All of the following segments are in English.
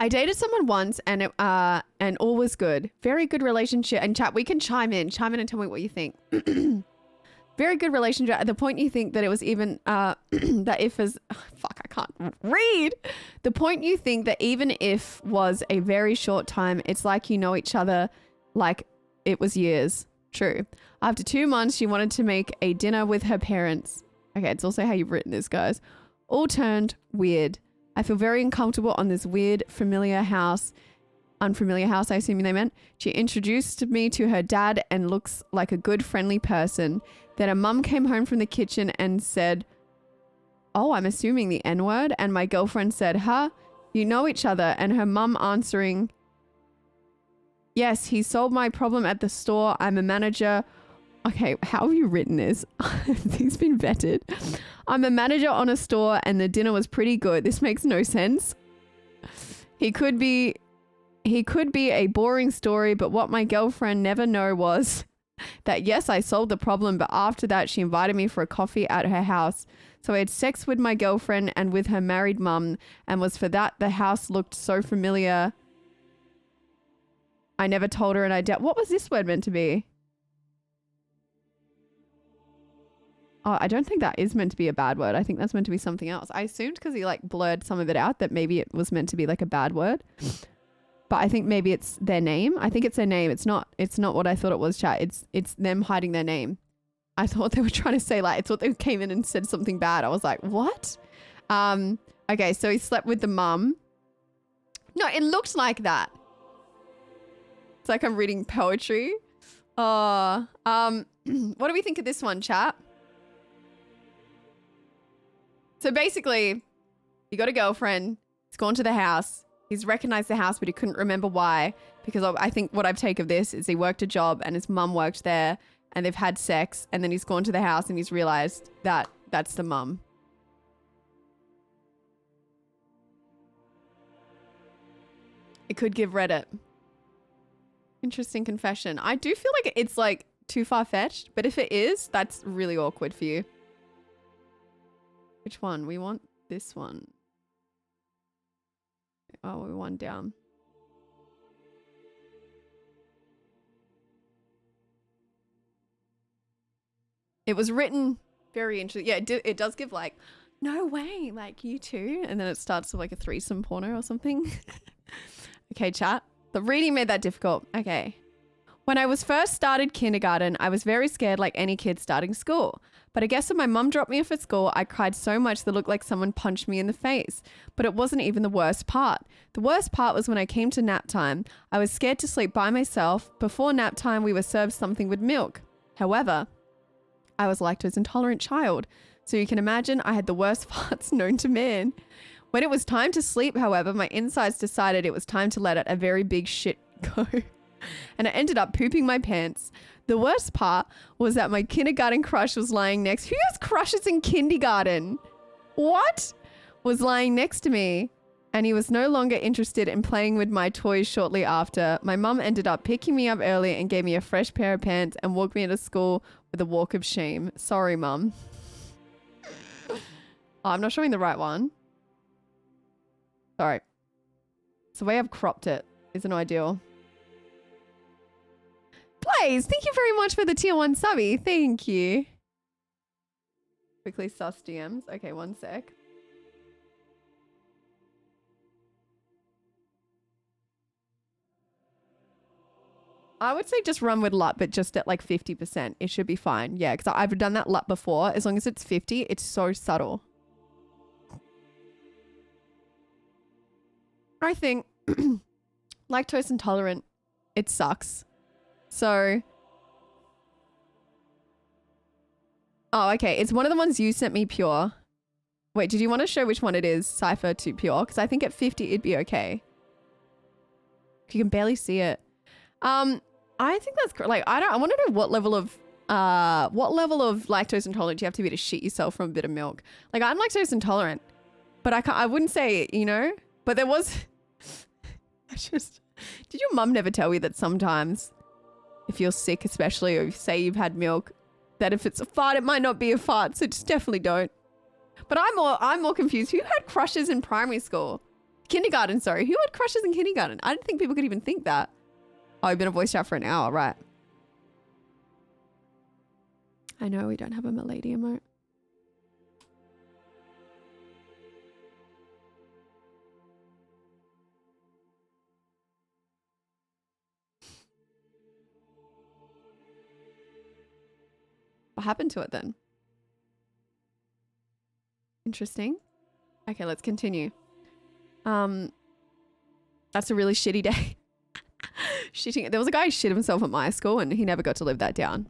I dated someone once and all was good. Very good relationship. And chat, we can chime in and tell me what you think. Very good relationship. At the point you think that it was even, that if as, fuck, I can't read. The point you think that even if was a very short time, it's like you know each other like it was years. True. After 2 months, she wanted to make a dinner with her parents. Okay, it's also how you've written this, guys. All turned weird. I feel very uncomfortable on this weird, unfamiliar house, I assume they meant. She introduced me to her dad and looks like a good, friendly person. Then her mum came home from the kitchen and said, oh, I'm assuming the N-word. And my girlfriend said, huh? You know each other. And her mum answering, yes, he solved my problem at the store. I'm a manager. Okay, how have you written this? He's been vetted. I'm a manager on a store and the dinner was pretty good. This makes no sense. He could be a boring story, but what my girlfriend never know was that yes, I solved the problem, but after that she invited me for a coffee at her house. So I had sex with my girlfriend and with her married mum, and was for that the house looked so familiar. I never told her and I doubt. What was this word meant to be? Oh, I don't think that is meant to be a bad word. I think that's meant to be something else. I assumed because he like blurred some of it out that maybe it was meant to be like a bad word. But I think maybe it's their name. I think it's their name. It's not what I thought it was, chat. It's them hiding their name. I thought they were trying to say like, I thought they came in and said something bad. I was like, what? Okay, so he slept with the mum. No, it looked like that. It's like I'm reading poetry. What do we think of this one, chat? So basically, you got a girlfriend. He's gone to the house. He's recognized the house, but he couldn't remember why. Because I think what I've taken of this is he worked a job and his mum worked there and they've had sex. And then he's gone to the house and he's realized that that's the mum. It could give Reddit. Interesting confession. I do feel like it's like too far-fetched, but if it is, that's really awkward for you. Which one? We want this one. Oh, we want down. It was written very interesting. Yeah, it does give like, no way, like you too. And then it starts with like a threesome porno or something. Okay, chat. The reading made that difficult. Okay. When I was first started kindergarten, I was very scared like any kid starting school. But I guess when my mum dropped me off at school, I cried so much that it looked like someone punched me in the face. But it wasn't even the worst part. The worst part was when I came to nap time. I was scared to sleep by myself. Before nap time, we were served something with milk. However, I was a lactose intolerant child. So you can imagine I had the worst farts known to man. When it was time to sleep, however, my insides decided it was time to let out a very big shit go. And I ended up pooping my pants. The worst part was that my kindergarten crush was lying next. Who has crushes in kindergarten? What? Was lying next to me. And he was no longer interested in playing with my toys shortly after. My mum ended up picking me up early and gave me a fresh pair of pants and walked me into school with a walk of shame. Sorry, mum. Oh, I'm not showing the right one. Sorry. It's the way I've cropped it isn't ideal. Blaze, thank you very much for the tier 1 subby. Thank you. Quickly sus DMs. Okay, one sec. I would say just run with LUT, but just at like 50%. It should be fine. Yeah, because I've done that LUT before. As long as it's 50, it's so subtle. I think lactose intolerant, it sucks. So, oh, okay. It's one of the ones you sent me pure. Wait, did you want to show which one it is? Cypher to pure? Because I think at 50, it'd be okay. You can barely see it. I think that's like, I want to know what level of lactose intolerant you have to be to shit yourself from a bit of milk. Like I'm lactose intolerant, but I wouldn't say, you know, but there was, did your mum never tell you that sometimes if you're sick, especially, or you say you've had milk, that if it's a fart, it might not be a fart. So just definitely don't. But I'm more confused. Who had crushes in primary school? Kindergarten, sorry. Who had crushes in kindergarten? I didn't think people could even think that. Oh, you've been a voice chat for an hour, right. I know we don't have a milady emote. What happened to it then? Interesting. Okay, let's continue. That's a really shitty day. Shitting. There was a guy who shit himself at my school and he never got to live that down.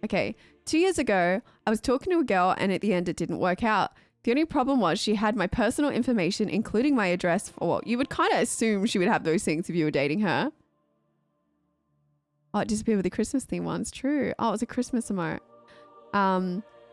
Okay, 2 years ago, I was talking to a girl and at the end it didn't work out. The only problem was she had my personal information, including my address. Well, you would kind of assume she would have those things if you were dating her. Oh, it disappeared with the Christmas theme ones. True. Oh, it was a Christmas emote.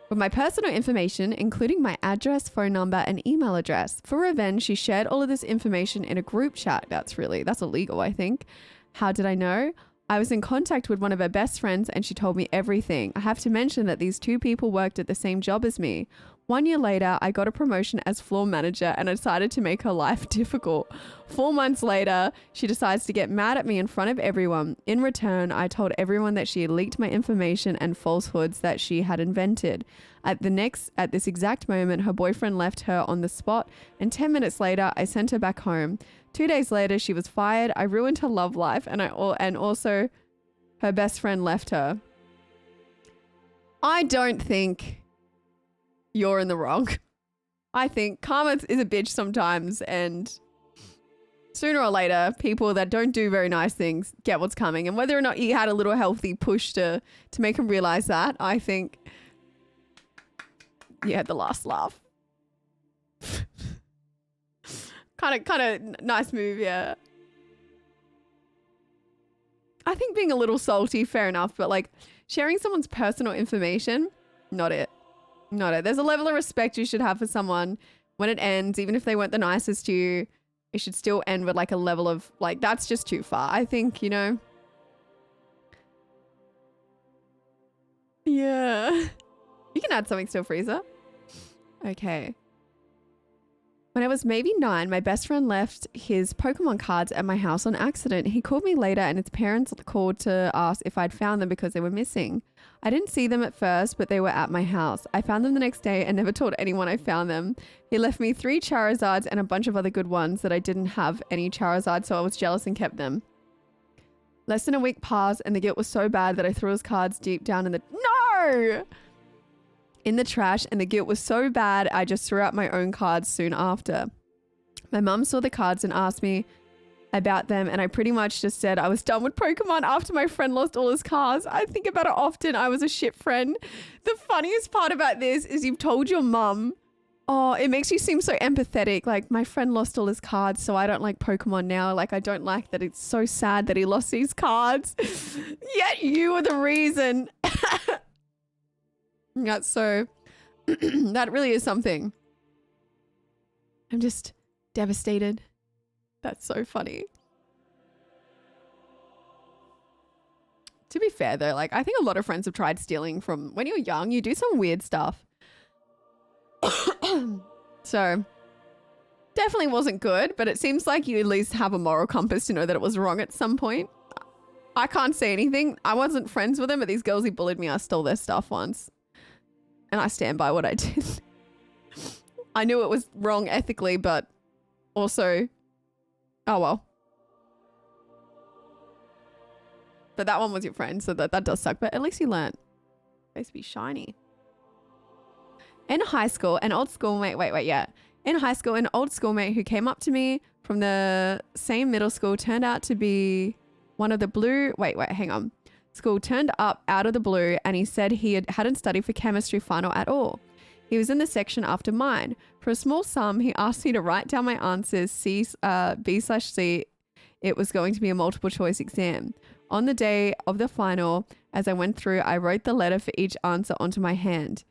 With my personal information, including my address, phone number, and email address. For revenge, she shared all of this information in a group chat. That's illegal, I think. How did I know? I was in contact with one of her best friends and she told me everything. I have to mention that these two people worked at the same job as me. 1 year later, I got a promotion as floor manager and I decided to make her life difficult. 4 months later, she decides to get mad at me in front of everyone. In return, I told everyone that she had leaked my information and falsehoods that she had invented. At this exact moment, her boyfriend left her on the spot, and 10 minutes later, I sent her back home. 2 days later, she was fired. I ruined her love life, and also her best friend left her. I don't think you're in the wrong. I think karma is a bitch sometimes, and sooner or later, people that don't do very nice things get what's coming. And whether or not you had a little healthy push to make them realize that, I think you had the last laugh. kind of nice move, yeah. I think being a little salty, fair enough, but like sharing someone's personal information, not it. Not it. There's a level of respect you should have for someone when it ends, even if they weren't the nicest to you. It should still end with like a level of like, that's just too far, I think, you know? Yeah. You can add something to a freezer. Okay. When I was maybe 9, my best friend left his Pokemon cards at my house on accident. He called me later and his parents called to ask if I'd found them because they were missing. I didn't see them at first, but they were at my house. I found them the next day and never told anyone I found them. He left me 3 Charizards and a bunch of other good ones that I didn't have any Charizards, so I was jealous and kept them. Less than a week passed and the guilt was so bad that I threw his cards deep down in the... No! In the trash, and the guilt was so bad I just threw out my own cards soon after. My mum saw the cards and asked me about them, and I pretty much just said I was done with Pokemon after my friend lost all his cards. I think about it often. I was a shit friend. The funniest part about this is you've told your mum, oh, it makes you seem so empathetic. Like, my friend lost all his cards, so I don't like Pokemon now. Like, I don't like that. It's so sad that he lost these cards. Yet you were the reason. That's so, that really is something. I'm just devastated. That's so funny. To be fair though, like I think a lot of friends have tried stealing from when you're young, you do some weird stuff. So definitely wasn't good, but it seems like you at least have a moral compass to know that it was wrong at some point. I can't say anything. I wasn't friends with them, but these girls who bullied me, I stole their stuff once. And I stand by what I did. I knew it was wrong ethically, but also, oh well. But that one was your friend, so that does suck. But at least you learned. Supposed to be shiny. In high school, an old schoolmate, In high school, an old schoolmate who came up to me from the same middle school turned out to be one of the blue, school turned up out of the blue and he said he hadn't studied for chemistry final at all. He was in the section after mine. For a small sum, he asked me to write down my answers, B/C. It was going to be a multiple choice exam. On the day of the final, as I went through, I wrote the letter for each answer onto my hand.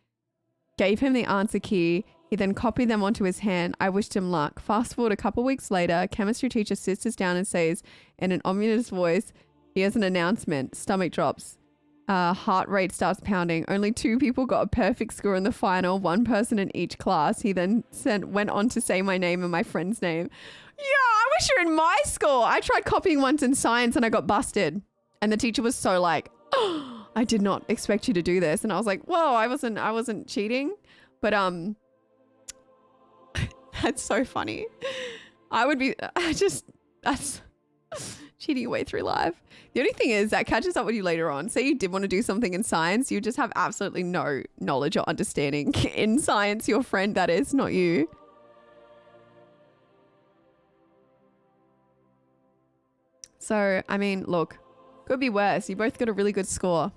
Gave him the answer key. He then copied them onto his hand. I wished him luck. Fast forward a couple weeks later, chemistry teacher sits us down and says in an ominous voice, here's an announcement. Stomach drops. Heart rate starts pounding. Only 2 people got a perfect score in the final, 1 person in each class. He then went on to say my name and my friend's name. I wish you were in my school. I tried copying once in science and I got busted. And the teacher was so like, oh, I did not expect you to do this. And I was like, whoa, I wasn't cheating. But that's so funny. That's cheating your way through life. The only thing is that catches up with you later on. Say you did want to do something in science, you just have absolutely no knowledge or understanding in science. Your friend, that is, not you. So, I mean, look, could be worse. You both got a really good score.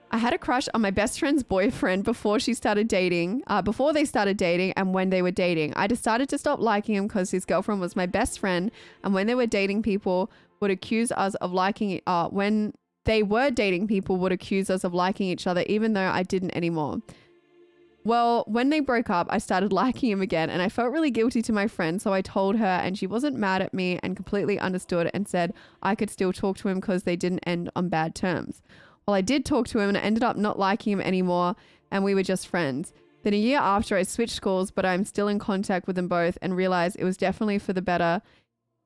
I had a crush on my best friend's boyfriend before they started dating and when they were dating. I decided to stop liking him because his girlfriend was my best friend, and when they were dating, people would accuse us of liking each other, even though I didn't anymore. Well, when they broke up, I started liking him again, and I felt really guilty to my friend, so I told her, and she wasn't mad at me and completely understood and said I could still talk to him because they didn't end on bad terms. Well, I did talk to him and I ended up not liking him anymore, and we were just friends. Then a year after, I switched schools, but I'm still in contact with them both and realized it was definitely for the better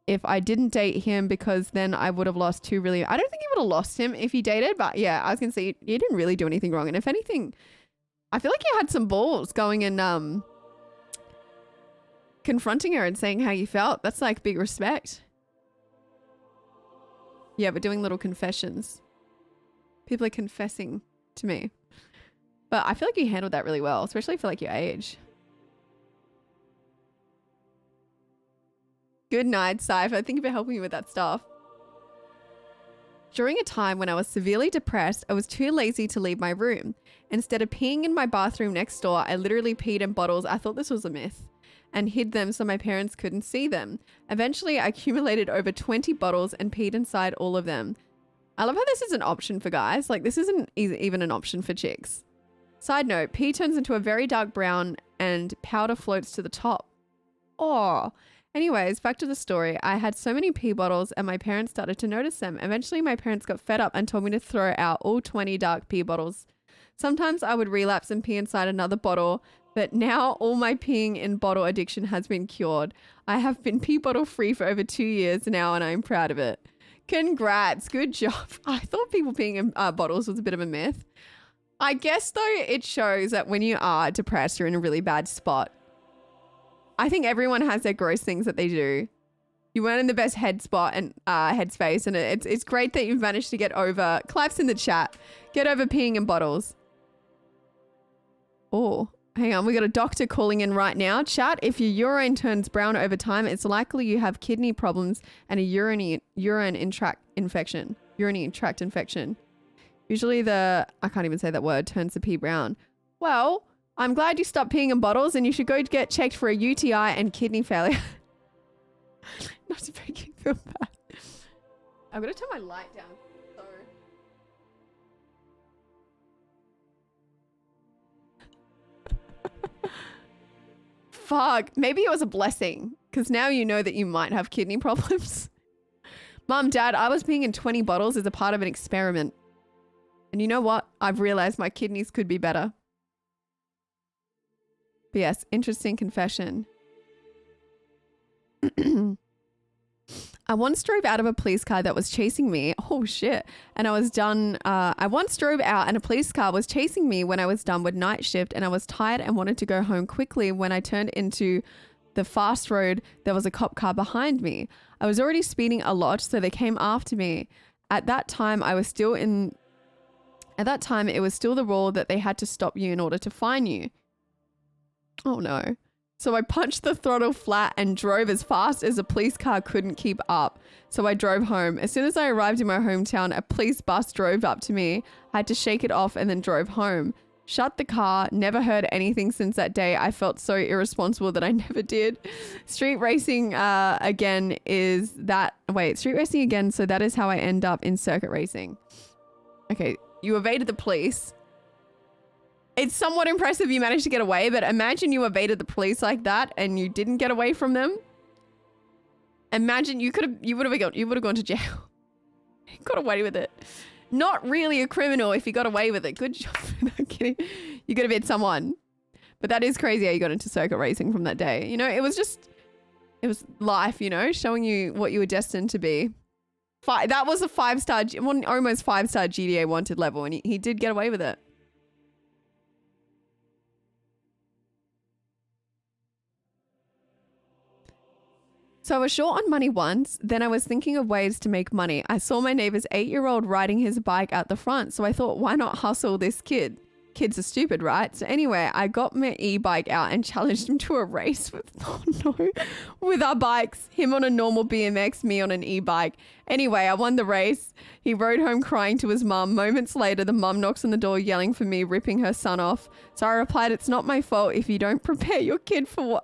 if I didn't date him, because then I would have lost two really... I don't think you would have lost him if you dated, but yeah, I was going to say you didn't really do anything wrong. And if anything, I feel like you had some balls going and confronting her and saying how you felt. That's like big respect. Yeah, but doing little confessions. People are confessing to me. But I feel like you handled that really well, especially for like your age. Good night, Cypher. Thank you for helping me with that stuff. During a time when I was severely depressed, I was too lazy to leave my room. Instead of peeing in my bathroom next door, I literally peed in bottles. I thought this was a myth. And hid them so my parents couldn't see them. Eventually, I accumulated over 20 bottles and peed inside all of them. I love how this is an option for guys. Like, this isn't even an option for chicks. Side note, pee turns into a very dark brown and powder floats to the top. Oh. Anyways, back to the story. I had so many pee bottles and my parents started to notice them. Eventually, my parents got fed up and told me to throw out all 20 dark pee bottles. Sometimes I would relapse and pee inside another bottle, but now all my peeing in bottle addiction has been cured. I have been pee bottle free for over 2 years now and I'm proud of it. Congrats. Good job. I thought people peeing in bottles was a bit of a myth. I guess, though, it shows that when you are depressed, you're in a really bad spot. I think everyone has their gross things that they do. You weren't in the best headspace, and it's great that you've managed to get over. Claps in the chat. Get over peeing in bottles. Oh, hang on. We got a doctor calling in right now. Chat, if your urine turns brown over time, it's likely you have kidney problems and a urinary tract infection. Usually I can't even say that word, turns the pee brown. Well, I'm glad you stopped peeing in bottles and you should go get checked for a UTI and kidney failure. Not to make you feel bad. I'm going to turn my light down. Fuck. Maybe it was a blessing because now you know that you might have kidney problems. Mom, Dad, I was peeing in 20 bottles as a part of an experiment. And you know what? I've realized my kidneys could be better. But yes, interesting confession. I once drove out of a police car that was chasing me. Oh shit. And I once drove out and a police car was chasing me when I was done with night shift and I was tired and wanted to go home quickly. When I turned into the fast road, there was a cop car behind me. I was already speeding a lot, so they came after me. At that time, it was still the rule that they had to stop you in order to fine you. Oh no. So I punched the throttle flat and drove as fast as a police car couldn't keep up. So I drove home. As soon as I arrived in my hometown, a police bus drove up to me. I had to shake it off and then drove home. Shut the car. Never heard anything since that day. I felt so irresponsible that I never did. Street racing again, so that is how I end up in circuit racing. Okay, you evaded the police. It's somewhat impressive you managed to get away, but imagine you evaded the police like that and you didn't get away from them. Imagine you would have gone to jail. You got away with it. Not really a criminal if you got away with it. Good job. No kidding. You could have hit someone. But that is crazy how you got into circuit racing from that day. You know, it was life, you know, showing you what you were destined to be. That was a 5-star, almost 5-star GTA wanted level, and he did get away with it. So I was short on money once, then I was thinking of ways to make money. I saw my neighbor's 8-year-old riding his bike out the front, so I thought, why not hustle this kid? Kids are stupid, right? So anyway, I got my e-bike out and challenged him to a race with our bikes. Him on a normal BMX, me on an e-bike. Anyway, I won the race. He rode home crying to his mum. Moments later, the mum knocks on the door yelling for me, ripping her son off. So I replied, it's not my fault if you don't prepare your kid for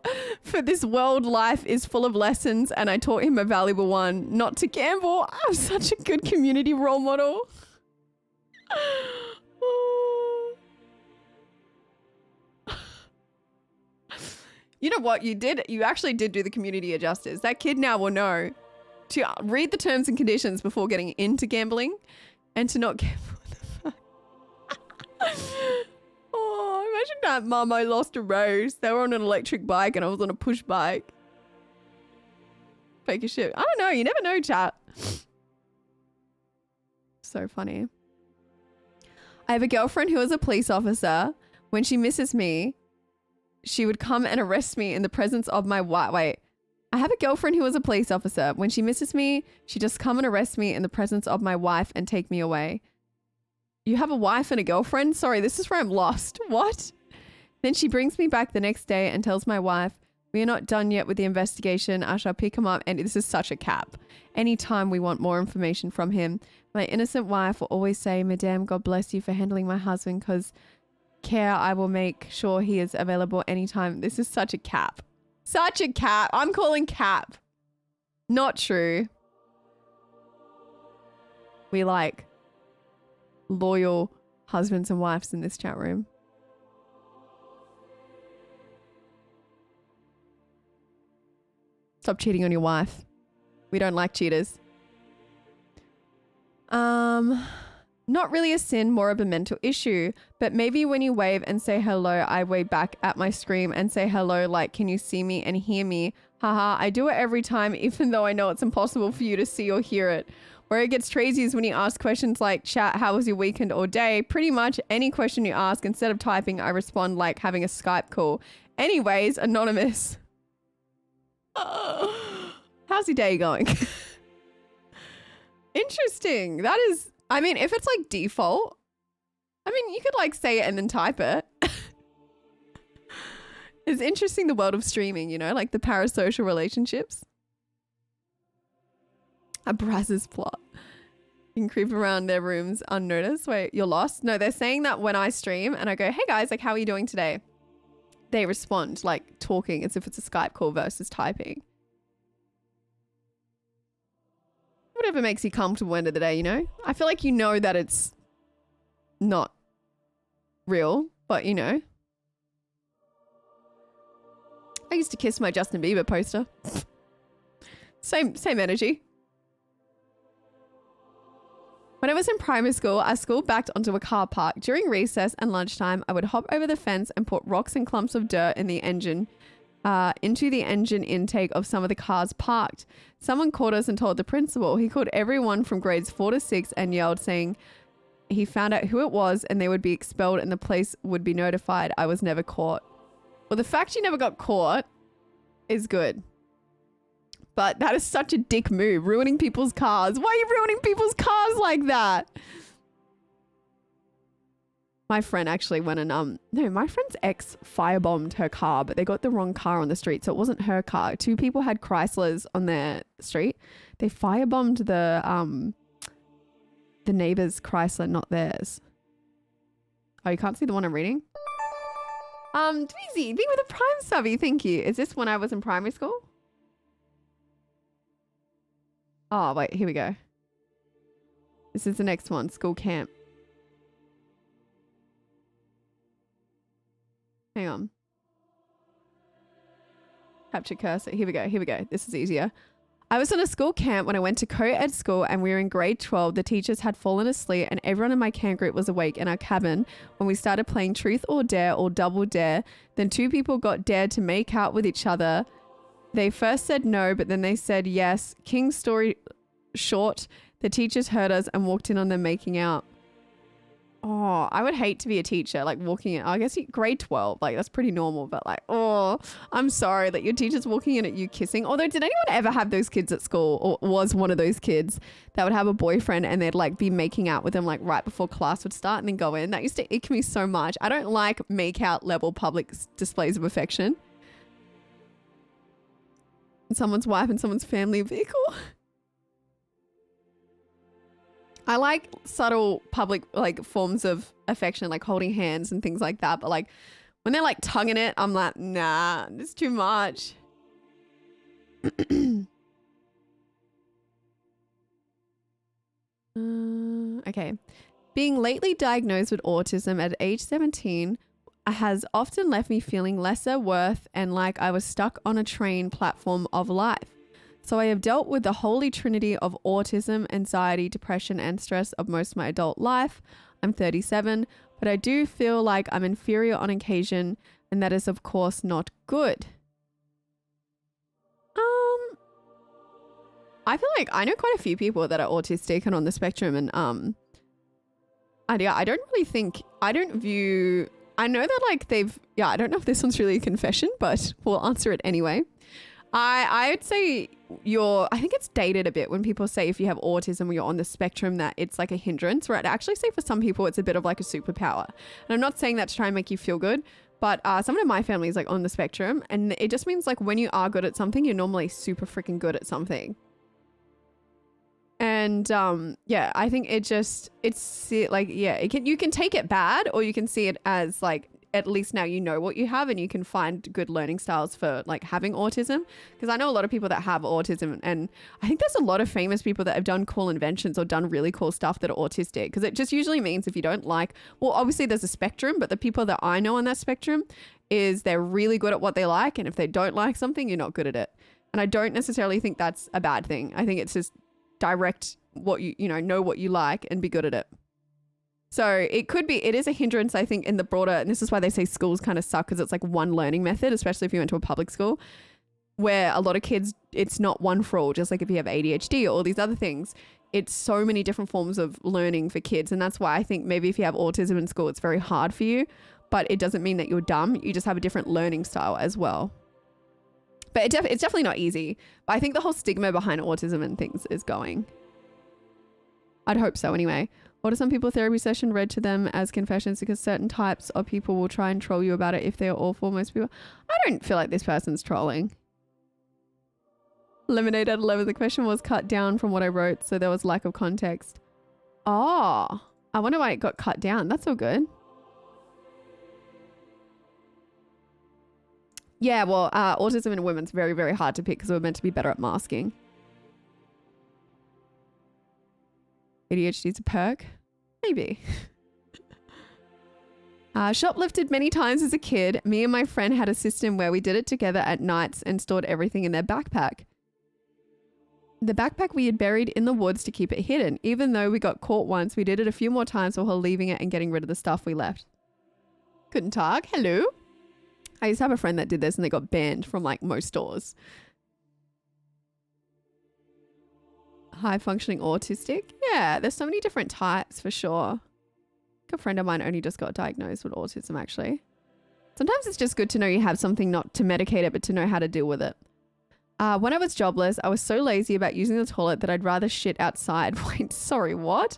this world. Life is full of lessons, and I taught him a valuable one, not to gamble. I'm such a good community role model. You know what you did? You actually did do the community a justice. That kid now will know to read the terms and conditions before getting into gambling and to not gamble. Oh, imagine that, Mum, I lost a race. They were on an electric bike and I was on a push bike. Fake as shit. I don't know. You never know, chat. So funny. I have a girlfriend who is a police officer. When she misses me, she would come and arrest me in the presence of my wife. Wait, I have a girlfriend who is a police officer. When she misses me, she just come and arrest me in the presence of my wife and take me away. You have a wife and a girlfriend? Sorry, this is where I'm lost. What? Then she brings me back the next day and tells my wife, we are not done yet with the investigation. I shall pick him up. And this is such a cap. Anytime we want more information from him, my innocent wife will always say, Madame, God bless you for handling my husband, because care, I will make sure he is available anytime. This is such a cap. Such a cap. I'm calling cap. Not true. We like loyal husbands and wives in this chat room. Stop cheating on your wife. We don't like cheaters. Not really a sin, more of a mental issue. But maybe when you wave and say hello, I wave back at my scream and say hello like, can you see me and hear me? Haha, I do it every time, even though I know it's impossible for you to see or hear it. Where it gets crazy is when you ask questions like, chat, how was your weekend or day? Pretty much any question you ask, instead of typing, I respond like having a Skype call. Anyways, anonymous. How's your day going? Interesting. That is... I mean, if it's like default, I mean, you could like say it and then type it. It's interesting, the world of streaming, you know, like the parasocial relationships. A Brazzers plot. You can creep around their rooms unnoticed. Wait, you're lost? No, they're saying that when I stream and I go, hey guys, like, how are you doing today? They respond like talking as if it's a Skype call versus typing. Whatever makes you comfortable end of the day, you know? I feel like you know that it's not real, but you know. I used to kiss my Justin Bieber poster. Same energy. When I was in primary school, our school backed onto a car park. During recess and lunchtime, I would hop over the fence and put rocks and clumps of dirt in the engine into the engine intake of some of the cars parked. Someone caught us and told the principal. He called everyone from grades 4 to 6 and yelled, saying he found out who it was and they would be expelled and the place would be notified. I was never caught. Well, the fact you never got caught is good. But that is such a dick move, ruining people's cars. Why are you ruining people's cars like that? My friend actually went and, no, my friend's ex firebombed her car, but they got the wrong car on the street. So it wasn't her car. 2 people had Chryslers on their street. They firebombed the neighbor's Chrysler, not theirs. Oh, you can't see the one I'm reading? Dweezy, be with a prime subby, thank you. Is this when I was in primary school? Oh, wait, here we go. This is the next one, school camp. Hang on. Capture cursor. Here we go. Here we go. This is easier. I was on a school camp when I went to co-ed school and we were in grade 12. The teachers had fallen asleep and everyone in my camp group was awake in our cabin when we started playing truth or dare or double dare. Then 2 people got dared to make out with each other. They first said no, but then they said yes. King's story short, the teachers heard us and walked in on them making out. Oh, I would hate to be a teacher, like walking in, I guess grade 12, like that's pretty normal, but like, oh, I'm sorry that your teacher's walking in at you kissing. Although, did anyone ever have those kids at school, or was one of those kids that would have a boyfriend and they'd like be making out with them like right before class would start and then go in? That used to ick me so much. I don't like make out level public displays of affection. Someone's wife and someone's family vehicle. I like subtle public like forms of affection, like holding hands and things like that. But like when they're like tonguing it, I'm like, nah, it's too much. Okay. Being lately diagnosed with autism at age 17 has often left me feeling lesser worth and like I was stuck on a train platform of life. So I have dealt with the holy trinity of autism, anxiety, depression, and stress of most of my adult life. I'm 37, but I do feel like I'm inferior on occasion, and that is of course not good. I feel like I know quite a few people that are autistic and on the spectrum, and I don't really think, I know that like I don't know if this one's really a confession, but we'll answer it anyway. I would say I think it's dated a bit when people say if you have autism or you're on the spectrum that it's like a hindrance, where I'd actually say for some people it's a bit of like a superpower. And I'm not saying that to try and make you feel good, but someone in my family is like on the spectrum, and it just means like when you are good at something, you're normally super freaking good at something. And yeah, I think you can take it bad, or you can see it as like, at least now you know what you have and you can find good learning styles for like having autism. Because I know a lot of people that have autism, and I think there's a lot of famous people that have done cool inventions or done really cool stuff that are autistic, because it just usually means if you don't like, well, obviously there's a spectrum, but the people that I know on that spectrum is they're really good at what they like, and if they don't like something, you're not good at it. And I don't necessarily think that's a bad thing. I think it's just direct what you know what you like and be good at it. So it is a hindrance, I think, in the broader, and this is why they say schools kind of suck, because it's like one learning method, especially if you went to a public school, where a lot of kids, it's not one for all. Just like if you have ADHD or all these other things, it's so many different forms of learning for kids. And that's why I think maybe if you have autism in school, it's very hard for you, but it doesn't mean that you're dumb. You just have a different learning style as well. But it's definitely not easy. But I think the whole stigma behind autism and things is going. I'd hope so anyway. What are some people therapy session read to them as confessions, because certain types of people will try and troll you about it if they're awful. Most people, I don't feel like this person's trolling. Lemonade at 11. The question was cut down from what I wrote, so there was lack of context. Oh, I wonder why it got cut down. That's all good. Yeah, well, autism in women's very, very hard to pick because we're meant to be better at masking. ADHD's a perk? Maybe. Shoplifted many times as a kid. Me and my friend had a system where we did it together at nights and stored everything in their backpack. The backpack we had buried in the woods to keep it hidden. Even though we got caught once, we did it a few more times while leaving it and getting rid of the stuff we left. Guten Tag. Hello. I used to have a friend that did this and they got banned from like most stores. High functioning autistic. Yeah, there's so many different types for sure. A friend of mine only just got diagnosed with autism actually. Sometimes it's just good to know you have something, not to medicate it, but to know how to deal with it. When I was jobless, I was so lazy about using the toilet that I'd rather shit outside. Wait, sorry, what?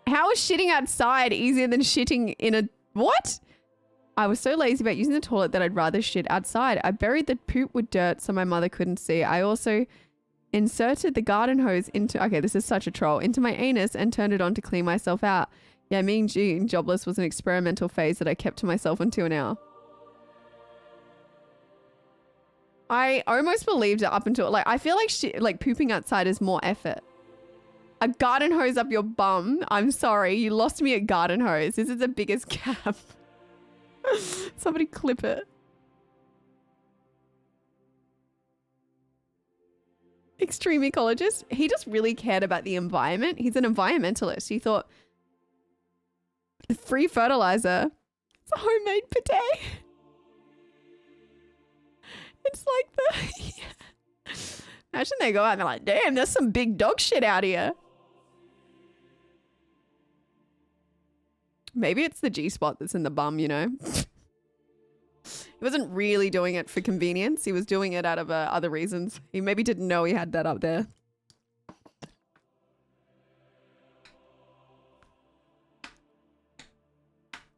How is shitting outside easier than shitting in a... What? I was so lazy about using the toilet that I'd rather shit outside. I buried the poop with dirt so my mother couldn't see. I also inserted the garden hose into... Okay, this is such a troll. Into my anus and turned it on to clean myself out. Yeah, me and Jean, jobless was an experimental phase that I kept to myself until now. I almost believed it up until, like, I feel like shit, like pooping outside is more effort. A garden hose up your bum? I'm sorry, you lost me at garden hose. This is the biggest cap. Somebody clip it. Extreme ecologist. He just really cared about the environment. He's an environmentalist. He thought free fertilizer. It's a homemade bidet. It's like the... Imagine they go out and they're like, damn, there's some big dog shit out here. Maybe it's the G-spot that's in the bum, you know? He wasn't really doing it for convenience. He was doing it out of other reasons. He maybe didn't know he had that up there.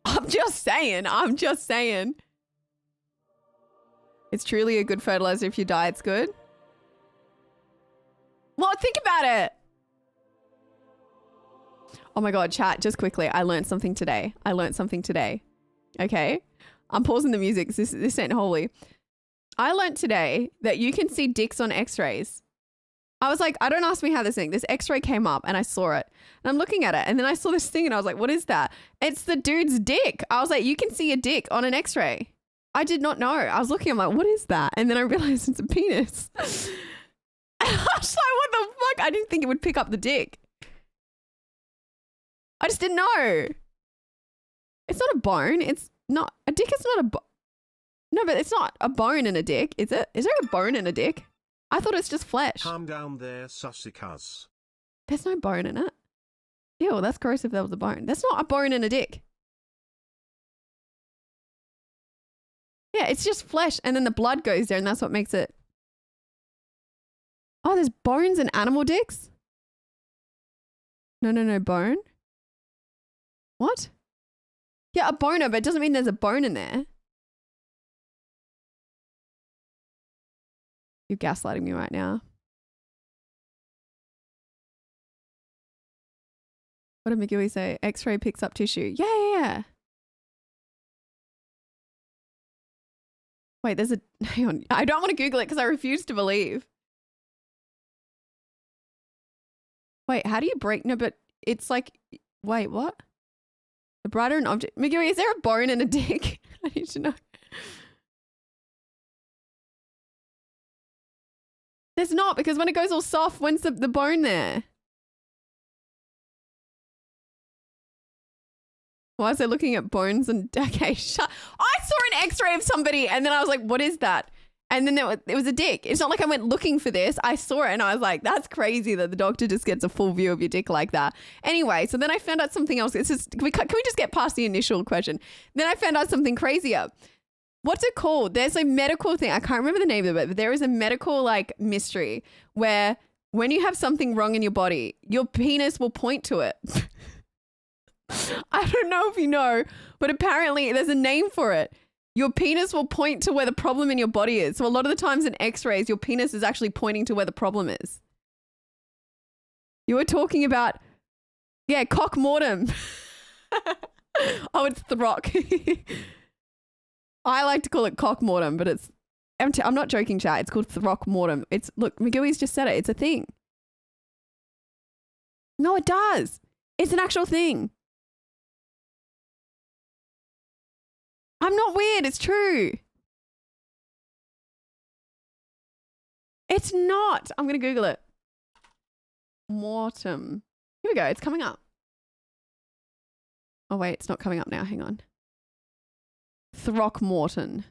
I'm just saying. I'm just saying. It's truly a good fertilizer if your diet's good. Well, think about it. Oh my God, chat, just quickly. I learned something today. Okay? I'm pausing the music because this ain't holy. I learned today that you can see dicks on x-rays. I was like, don't ask me how this x-ray came up and I saw it. And I'm looking at it and then I saw this thing and I was like, what is that? It's the dude's dick. I was like, you can see a dick on an x-ray. I did not know. I was looking, I'm like, what is that? And then I realized it's a penis. I was like, what the fuck? I didn't think it would pick up the dick. I just didn't know. It's not a bone. It's not a dick. It's not a bone. No, but it's not a bone in a dick, is it? Is there a bone in a dick? I thought it's just flesh. Calm down there, Sussicuzz. There's no bone in it. Ew, that's gross if there was a bone. That's not a bone in a dick. Yeah, it's just flesh and then the blood goes there and that's what makes it. Oh, there's bones in animal dicks? No, bone. What? Yeah, a boner, but it doesn't mean there's a bone in there. You're gaslighting me right now. What did McGuey say? X-ray picks up tissue. Yeah. Wait, there's a... Hang on. I don't want to Google it because I refuse to believe. Wait, how do you break... No, but it's like... Wait, what? The brighter an object... McGuey, is there a bone in a dick? I need to know. There's not, because when it goes all soft, when's the bone there? Why is they looking at bones and... Okay, I saw an x-ray of somebody and then I was like, what is that? And then it was a dick. It's not like I went looking for this. I saw it and I was like, that's crazy that the doctor just gets a full view of your dick like that. Anyway, so then I found out something else. It's just, can we just get past the initial question? Then I found out something crazier. What's it called? There's a medical thing. I can't remember the name of it, but there is a medical like mystery where when you have something wrong in your body, your penis will point to it. I don't know if you know, but apparently there's a name for it. Your penis will point to where the problem in your body is. So a lot of the times in x-rays, your penis is actually pointing to where the problem is. You were talking about, yeah, cock mortem. Oh, it's throck. I like to call it cock mortem, but it's, I'm not joking, chat. It's called throck mortem. It's, look, McGui's just said it. It's a thing. No, it does. It's an actual thing. I'm not weird. It's true. It's not. I'm going to Google it. Mortem. Here we go. It's coming up. Oh, wait. It's not coming up now. Hang on. Throckmorton.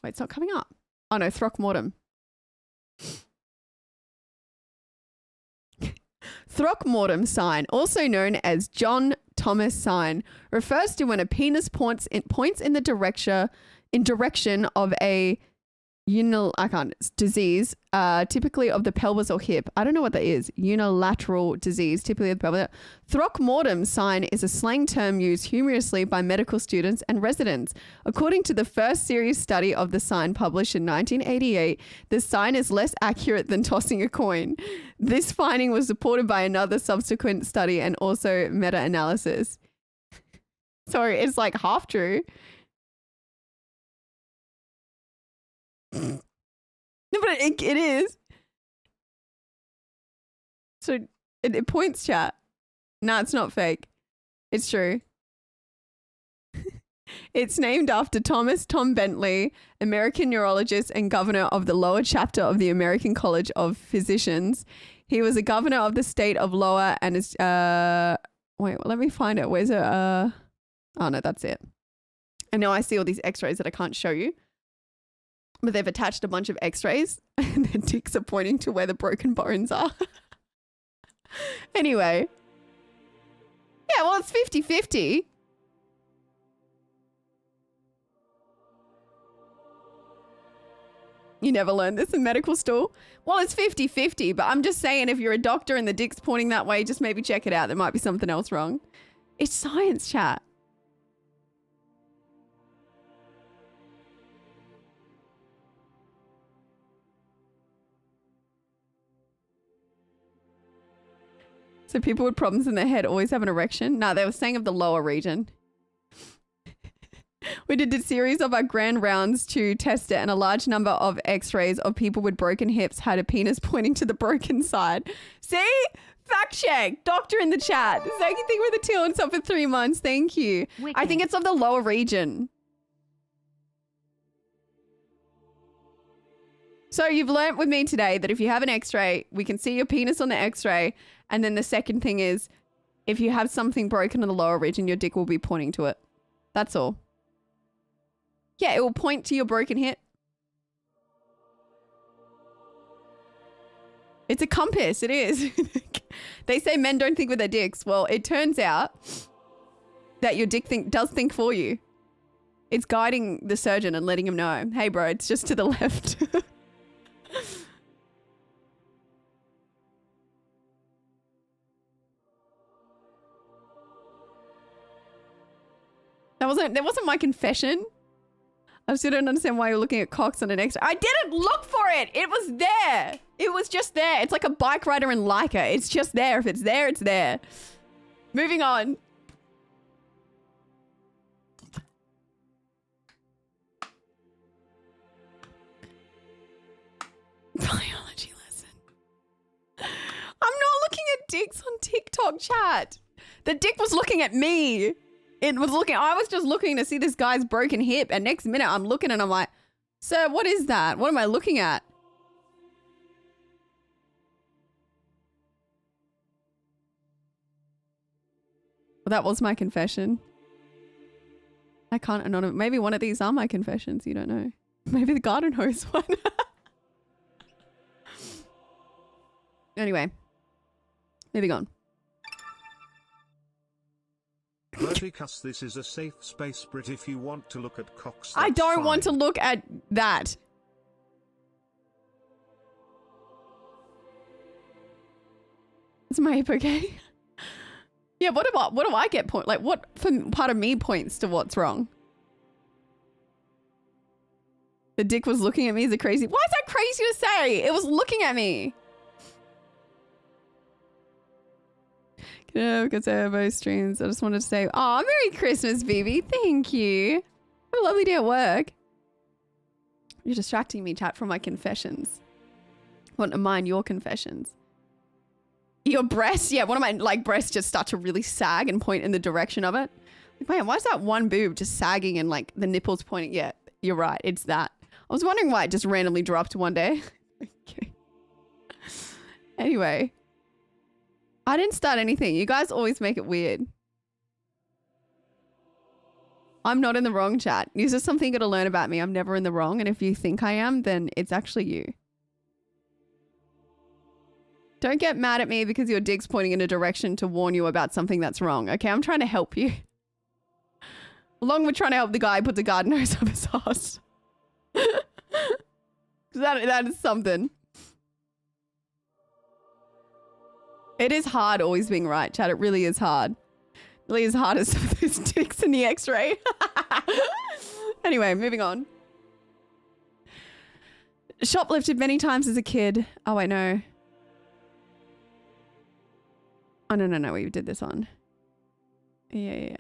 Wait, it's not coming up. Oh, no. Throckmortem. Throckmortem sign, also known as John Thomas sign, refers to when a penis points in the direction of a disease, typically of the pelvis or hip. I don't know what that is. Unilateral disease, typically of the pelvis. Throckmortem sign is a slang term used humorously by medical students and residents. According to the first series study of the sign published in 1988, the sign is less accurate than tossing a coin. This finding was supported by another subsequent study and also meta-analysis. Sorry, it's like half true. No, but it is. So it points, chat. No, it's not fake. It's true. It's named after Thomas Tom Bentley, American neurologist and governor of the Lower chapter of the American College of Physicians. He was a governor of the state of Lower and is, wait, let me find it. Where's it? Oh no, that's it. And now I see all these x-rays that I can't show you. But they've attached a bunch of x-rays and their dicks are pointing to where the broken bones are. Anyway. Yeah, well, it's 50-50. You never learned this in medical school? Well, it's 50-50, but I'm just saying if you're a doctor and the dick's pointing that way, just maybe check it out. There might be something else wrong. It's science, chat. So people with problems in their head always have an erection? No, they were saying of the lower region. We did a series of our grand rounds to test it, and a large number of x-rays of people with broken hips had a penis pointing to the broken side. See? Fact check. Doctor in the chat. Second thing with the till and stuff for 3 months. Thank you. Wicked. I think it's of the lower region. So you've learnt with me today that if you have an x-ray, we can see your penis on the x-ray. And then the second thing is, if you have something broken in the lower region, your dick will be pointing to it. That's all. Yeah, it will point to your broken hip. It's a compass. It is. They say men don't think with their dicks. Well, it turns out that your dick does think for you. It's guiding the surgeon and letting him know, hey, bro, it's just to the left. That wasn't my confession. I still don't understand why you're looking at cocks on an X-ray. I didn't look for it. It was there. It was just there. It's like a bike rider in Leica. It's just there. If it's there, it's there. Moving on. Biology lesson. I'm not looking at dicks on TikTok, chat. The dick was looking at me. I was just looking to see this guy's broken hip, and next minute I'm looking and I'm like, sir, what is that? What am I looking at? Well, that was my confession. I can't anonymous. Maybe one of these are my confessions. You don't know. Maybe the garden hose one. Anyway, moving on. Berticuss, this is a safe space, Brit. If you want to look at cocks, I don't fine. want to look at that. Is my hip okay? Yeah, what do I get point? Like, what part of me points to what's wrong? The dick was looking at me as a crazy. Why is that crazy to say? It was looking at me. Because I have both streams. I just wanted to say, oh, Merry Christmas, Vivi. Thank you. Have a lovely day at work. You're distracting me, chat, from my confessions. I want to mind your confessions. Your breasts? Yeah, one of my breasts just start to really sag and point in the direction of it. Like, man, why is that one boob just sagging and like the nipples pointing? Yeah, you're right. It's that. I was wondering why it just randomly dropped one day. Okay. Anyway. I didn't start anything. You guys always make it weird. I'm not in the wrong, chat. Is this something you're going to learn about me? I'm never in the wrong. And if you think I am, then it's actually you. Don't get mad at me because your dick's pointing in a direction to warn you about something that's wrong. Okay, I'm trying to help you. Along with trying to help the guy who puts a garden hose up his ass. That is something. It is hard always being right, chat. It really is hard. It really is hard as some of those dicks in the x-ray. Anyway, moving on. Shoplifted many times as a kid. Oh, I know. Oh, no. We did this on. Yeah.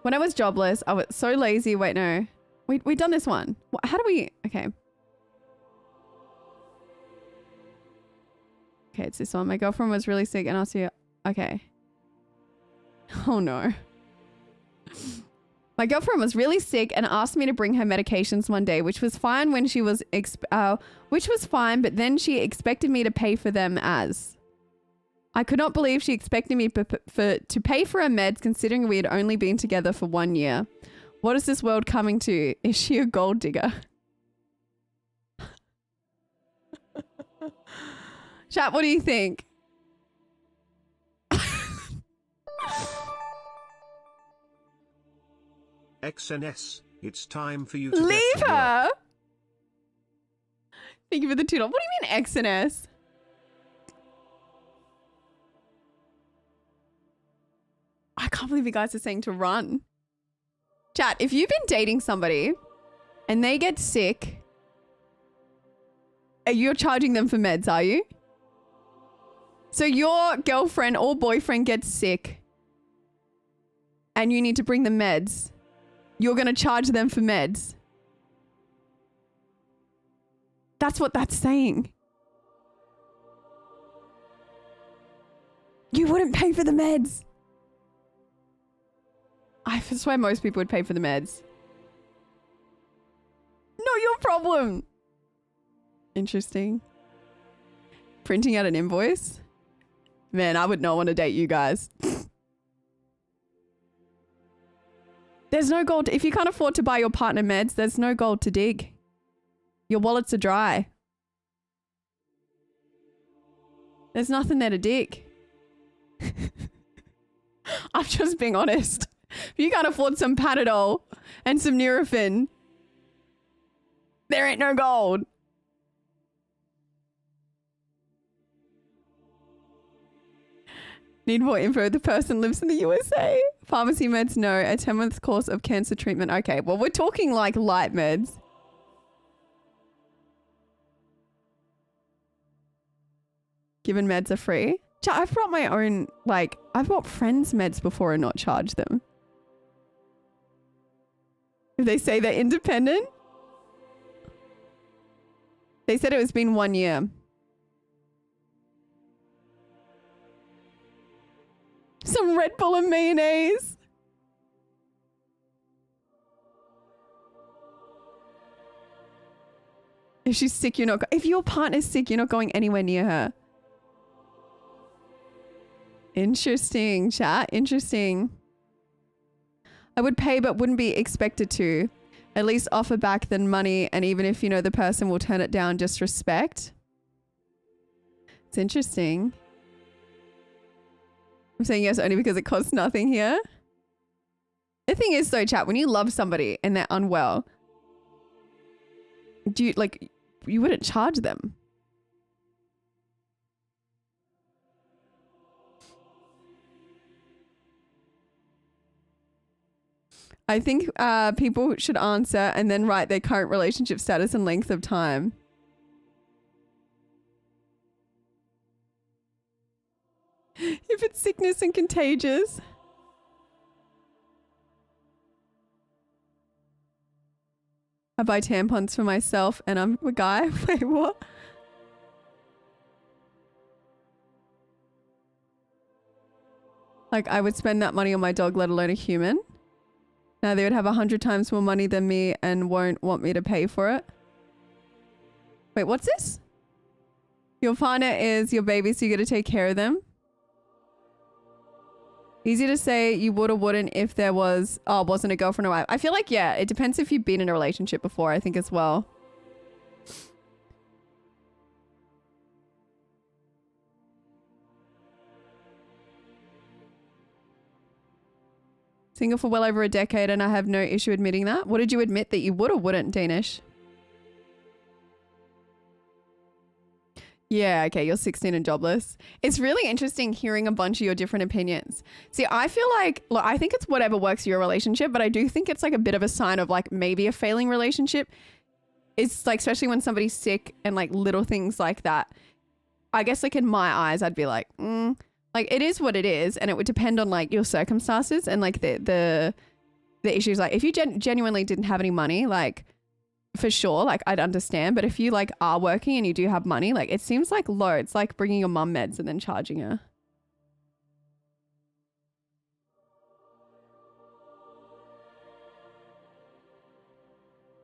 When I was jobless, I was so lazy. Wait, no. We done this one. How do we... Okay. Okay, it's this one. My girlfriend was really sick and asked you... Okay. Oh, no. My girlfriend was really sick and asked me to bring her medications one day, which was fine when she was, but then she expected me to pay for them as. I could not believe she expected me to pay for her meds considering we had only been together for 1 year. What is this world coming to? Is she a gold digger? Chat, what do you think? XNS, it's time for you to leave get to her. work. Thank you for the $2. What do you mean XNS? I can't believe you guys are saying to run. Chat, if you've been dating somebody and they get sick, you're charging them for meds, are you? So your girlfriend or boyfriend gets sick and you need to bring them meds. You're going to charge them for meds. That's what that's saying. You wouldn't pay for the meds. I swear most people would pay for the meds. Not your problem. Interesting. Printing out an invoice? Man, I would not want to date you guys. There's no gold. If you can't afford to buy your partner meds, there's no gold to dig. Your wallets are dry. There's nothing there to dig. I'm just being honest. If you can't afford some Panadol and some Nurofen, there ain't no gold. Need more info. The person lives in the USA. Pharmacy meds, no. A 10-month course of cancer treatment. Okay, well, we're talking like light meds. Given meds are free. I've brought my own, like, I've bought friends' meds before and not charged them. If they say they're independent. They said it's been 1 year. Some Red Bull and mayonnaise. If she's sick, you're not... If your partner's sick, you're not going anywhere near her. Interesting, chat. Interesting. I would pay but wouldn't be expected to. At least offer back than money, and even if you know the person will turn it down, just respect. It's interesting. I'm saying yes only because it costs nothing here. The thing is though, chat, when you love somebody and they're unwell, do you, like, you wouldn't charge them. I think people should answer and then write their current relationship status and length of time. If it's sickness and contagious. I buy tampons for myself and I'm a guy. Wait, what? Like, I would spend that money on my dog, let alone a human. Now they would have 100 times more money than me and won't want me to pay for it. Wait, what's this? Your partner is your baby, so you got to take care of them. Easy to say you would or wouldn't if there was, wasn't a girlfriend or wife. I feel like, yeah, it depends if you've been in a relationship before, I think, as well. Single for well over a decade and I have no issue admitting that. What did you admit that you would or wouldn't, Danish? Yeah, okay, you're 16 and jobless. It's really interesting hearing a bunch of your different opinions. See, I feel like, look, I think it's whatever works for your relationship, but I do think it's like a bit of a sign of like maybe a failing relationship. It's like, especially when somebody's sick and like little things like that. I guess like in my eyes, I'd be like, like it is what it is. And it would depend on like your circumstances and like the issues. Like if you genuinely didn't have any money, like for sure, like I'd understand. But if you like are working and you do have money, like it seems like low. It's like bringing your mum meds and then charging her.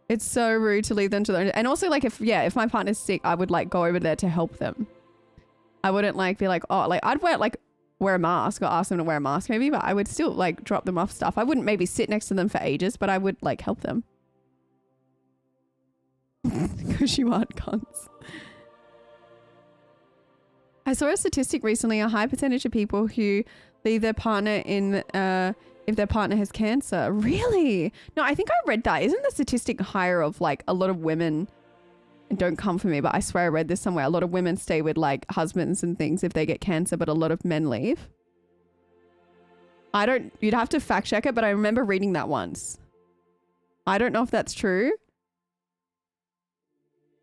It's so rude to leave them to their own. And also like if my partner's sick, I would like go over there to help them. I wouldn't like be like, oh, like I'd wear a mask or ask them to wear a mask maybe, but I would still like drop them off stuff. I wouldn't maybe sit next to them for ages, but I would like help them. Because you aren't cunts. I saw a statistic recently, a high percentage of people who leave their partner in if their partner has cancer. Really? No, I think I read that. Isn't the statistic higher of like a lot of women, and don't come for me, but I swear I read this somewhere. A lot of women stay with like husbands and things if they get cancer, but a lot of men leave. You'd have to fact check it, but I remember reading that once. I don't know if that's true,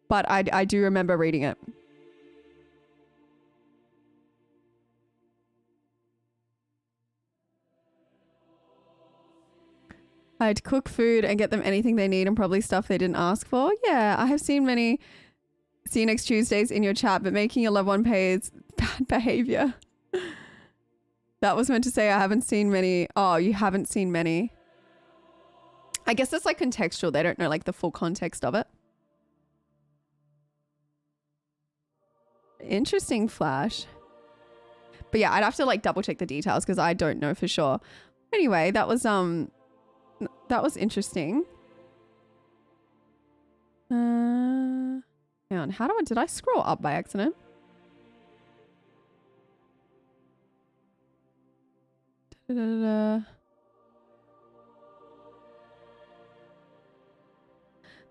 but I do remember reading it. I'd cook food and get them anything they need and probably stuff they didn't ask for. Yeah, I have seen many see you next Tuesdays in your chat, but making your loved one pay is bad behavior. That was meant to say I haven't seen many. Oh, you haven't seen many. I guess that's like contextual. They don't know like the full context of it. Interesting, Flash. But yeah, I'd have to like double check the details because I don't know for sure. Anyway, that was interesting. Hang on, did I scroll up by accident?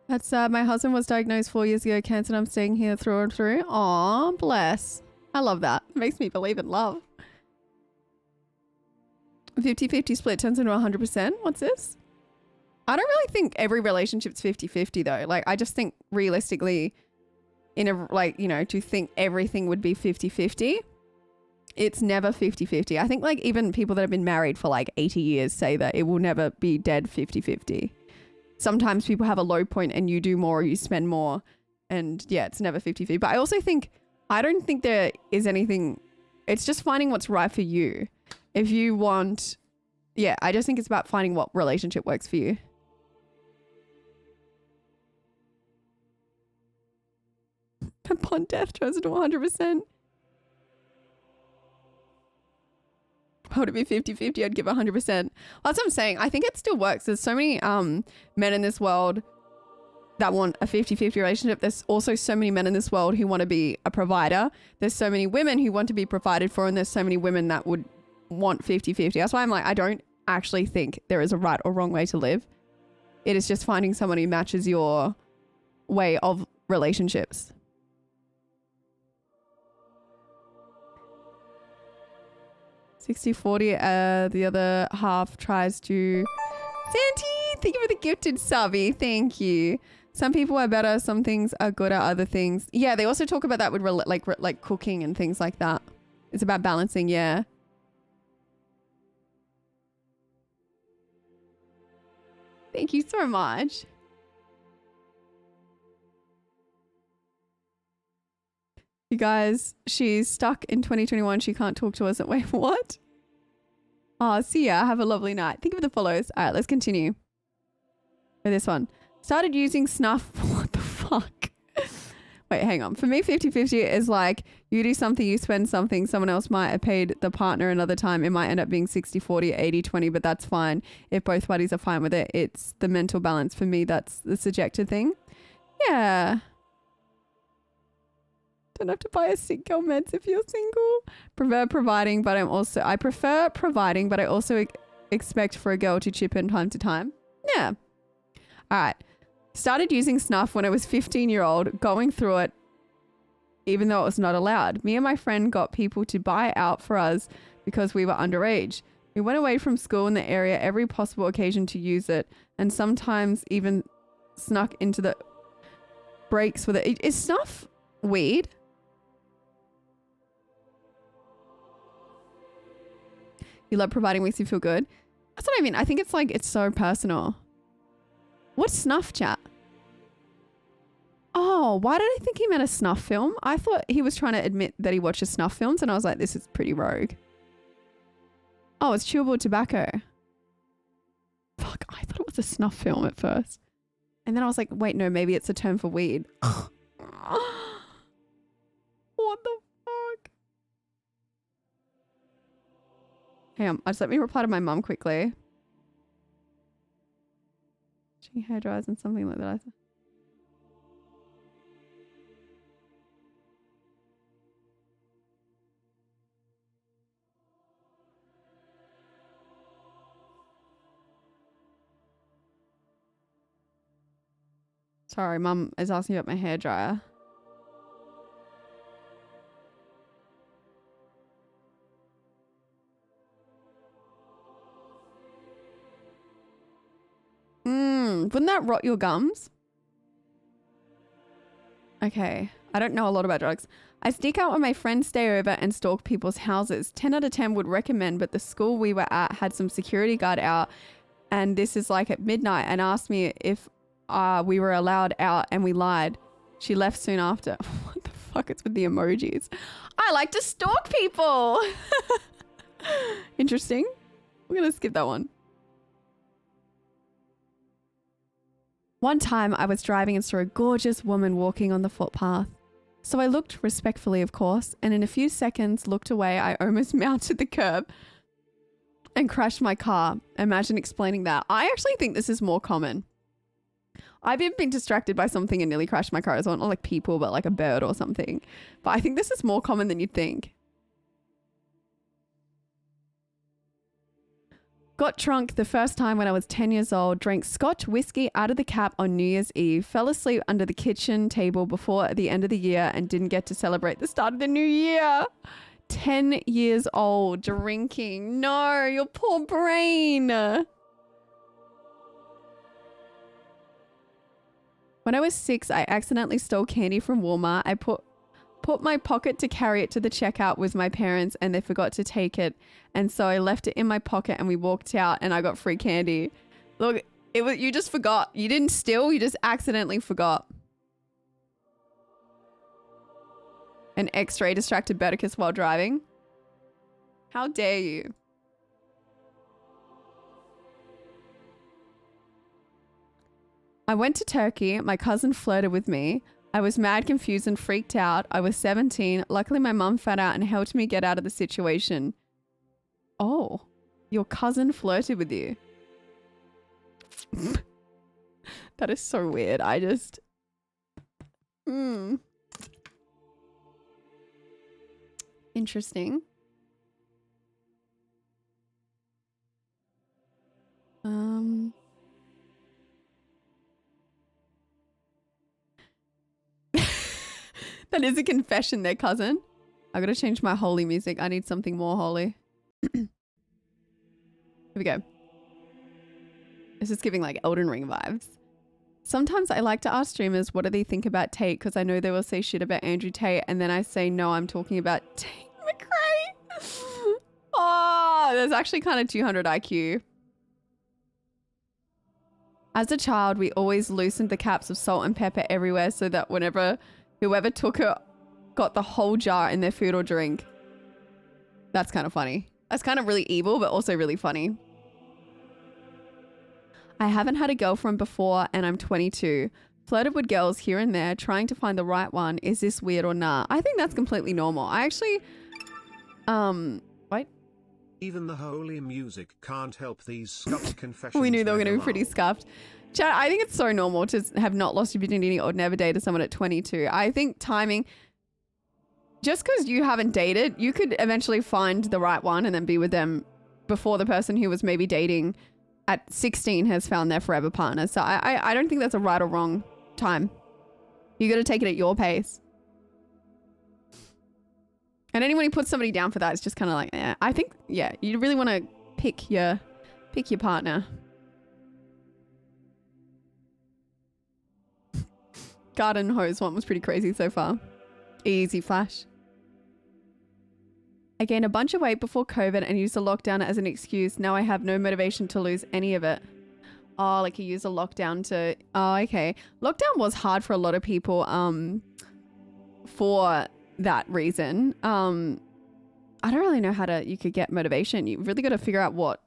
That's my husband was diagnosed 4 years ago, cancer, and I'm staying here through and through. Aw, bless. I love that. It makes me believe in love. 50-50 split turns into 100%. What's this? I don't really think every relationship's 50-50 though. Like, I just think realistically, in a, like, you know, to think everything would be 50-50, it's never 50-50. I think like even people that have been married for like 80 years say that it will never be dead 50-50. Sometimes people have a low point and you do more or you spend more. And yeah, it's never 50-50. But I also think, I don't think there is anything, it's just finding what's right for you. If you want, yeah, I just think it's about finding what relationship works for you. Upon death turns into 100%. Would it be 50-50? I'd give 100%. Well, that's what I'm saying. I think it still works. There's so many men in this world that want a 50-50 relationship. There's also so many men in this world who want to be a provider. There's so many women who want to be provided for, and there's so many women that would want 50-50. That's why I'm like, I don't actually think there is a right or wrong way to live. It is just finding someone who matches your way of relationships. $60-40, the other half tries to... Santi, thank you for the gifted subby. Thank you. Some people are better. Some things are good at other things. Yeah, they also talk about that with like cooking and things like that. It's about balancing, yeah. Thank you so much. You guys, she's stuck in 2021. She can't talk to us. Wait, what? Oh, see ya. Have a lovely night. Think of the follows. All right, let's continue with this one. Started using snuff. What the fuck? Wait, hang on. For me, 50-50 is like you do something, you spend something. Someone else might have paid the partner another time. It might end up being 60-40, 80-20, but that's fine. If both parties are fine with it, it's the mental balance. For me, that's the subjective thing. Yeah. Don't have to buy a sick girl meds if you're single. I prefer providing, but I also expect for a girl to chip in time to time. Yeah. All right. Started using snuff when I was 15-year-old, going through it even though it was not allowed. Me and my friend got people to buy it out for us because we were underage. We went away from school in the area every possible occasion to use it, and sometimes even snuck into the breaks with it. Is snuff weed? You love providing, makes you feel good. That's what I mean. I think it's like, it's so personal. What's snuff, chat? Oh, why did I think he meant a snuff film? I thought he was trying to admit that he watches snuff films, and I was like, this is pretty rogue. Oh, it's chewable tobacco. Fuck, I thought it was a snuff film at first. And then I was like, wait, no, maybe it's a term for weed. What the fuck? Hang on, just let me reply to my mum quickly. Hair dryers and something like that. Sorry, mum is asking about my hair dryer. Wouldn't that rot your gums? Okay. I don't know a lot about drugs. I sneak out when my friends stay over and stalk people's houses. 10 out of 10 would recommend, but the school we were at had some security guard out, and this is like at midnight, and asked me if we were allowed out, and we lied. She left soon after. What the fuck? It's with the emojis. I like to stalk people. Interesting. We're going to skip that one. One time I was driving and saw a gorgeous woman walking on the footpath. So I looked respectfully, of course, and in a few seconds looked away. I almost mounted the curb and crashed my car. Imagine explaining that. I actually think this is more common. I've even been distracted by something and nearly crashed my car as well. Not like people, but like a bird or something. But I think this is more common than you'd think. Got drunk the first time when I was 10 years old, drank Scotch whiskey out of the cap on New Year's Eve, fell asleep under the kitchen table before the end of the year and didn't get to celebrate the start of the new year. 10 years old, drinking. No, your poor brain. When I was 6, I accidentally stole candy from Walmart. I put my pocket to carry it to the checkout with my parents and they forgot to take it. And so I left it in my pocket and we walked out and I got free candy. Look, you just forgot. You didn't steal, you just accidentally forgot. An X-ray distracted Berticuss while driving. How dare you? I went to Turkey. My cousin flirted with me. I was mad, confused, and freaked out. I was 17. Luckily, my mum found out and helped me get out of the situation. Oh, your cousin flirted with you. That is so weird. I just... Interesting. That is a confession there, cousin. I gotta change my holy music. I need something more holy. Here we go. This is giving like Elden Ring vibes. Sometimes I like to ask streamers what do they think about Tate, because I know they will say shit about Andrew Tate, and then I say no, I'm talking about Tate McRae. Oh, there's actually kind of 200 IQ. As a child, we always loosened the caps of salt and pepper everywhere so that whenever whoever took it got the whole jar in their food or drink. That's kind of funny. That's kind of really evil, but also really funny. I haven't had a girlfriend before and I'm 22. Flirted with girls here and there, trying to find the right one. Is this weird or nah? I think that's completely normal. I actually, wait. Even the holy music can't help these scuffed confessions. We knew they were going to be pretty scuffed. Chad, I think it's so normal to have not lost your virginity or never dated someone at 22. I think timing, just because you haven't dated, you could eventually find the right one and then be with them before the person who was maybe dating at 16 has found their forever partner. So I don't think that's a right or wrong time. You got to take it at your pace. And anyone who puts somebody down for that is just kind of like, eh. I think, yeah, you really want to pick your partner. Garden hose one was pretty crazy so far. Easy flash. I gained a bunch of weight before COVID and used the lockdown as an excuse. Now I have no motivation to lose any of it. Oh, like you use a lockdown to... Oh, okay. Lockdown was hard for a lot of people for that reason. I don't really know how you could get motivation. You really got to figure out what...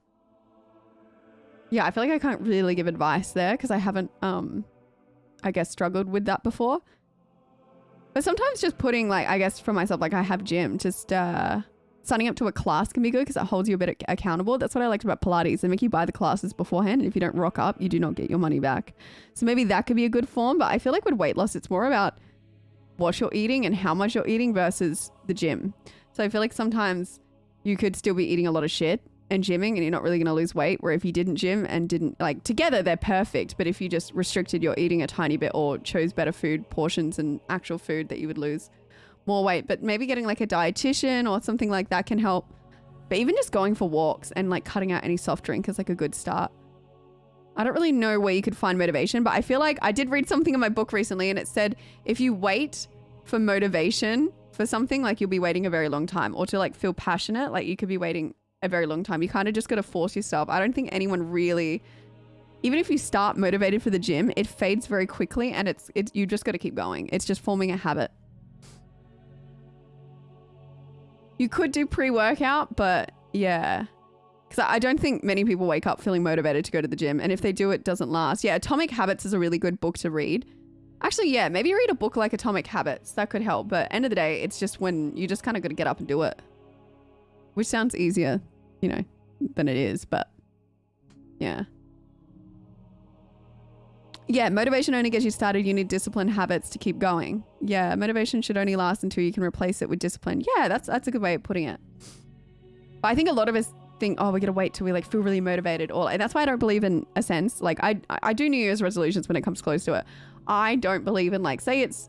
Yeah, I feel like I can't really give advice there because I haven't I guess, struggled with that before. But sometimes just putting, like, I guess for myself, like I have gym, just signing up to a class can be good because it holds you a bit accountable. That's what I liked about Pilates. They make you buy the classes beforehand. And if you don't rock up, you do not get your money back. So maybe that could be a good form. But I feel like with weight loss, it's more about what you're eating and how much you're eating versus the gym. So I feel like sometimes you could still be eating a lot of shit and gymming and you're not really going to lose weight, where if you didn't gym and didn't, like, together they're perfect, but if you just restricted your eating a tiny bit or chose better food portions and actual food, that you would lose more weight. But maybe getting like a dietitian or something like that can help. But even just going for walks and like cutting out any soft drink is like a good start. I don't really know where you could find motivation, but I feel like I did read something in my book recently and it said if you wait for motivation for something, like you'll be waiting a very long time, or to like feel passionate, like you could be waiting a very long time. You kind of just got to force yourself. I don't think anyone really, even if you start motivated for the gym, it fades very quickly and it's you just got to keep going. It's just forming a habit. You could do pre-workout, but yeah, because I don't think many people wake up feeling motivated to go to the gym. And if they do, it doesn't last. Yeah, Atomic Habits is a really good book to read. Actually, yeah, maybe read a book like Atomic Habits. That could help. But end of the day, it's just when you just kind of got to get up and do it. Which sounds easier, you know, than it is. But yeah. Yeah, motivation only gets you started. You need discipline habits to keep going. Yeah, motivation should only last until you can replace it with discipline. Yeah, that's a good way of putting it. But I think a lot of us think, oh, we're gonna wait till we like feel really motivated, or and that's why I don't believe in a sense. Like I do New Year's resolutions when it comes close to it. I don't believe in, like, say it's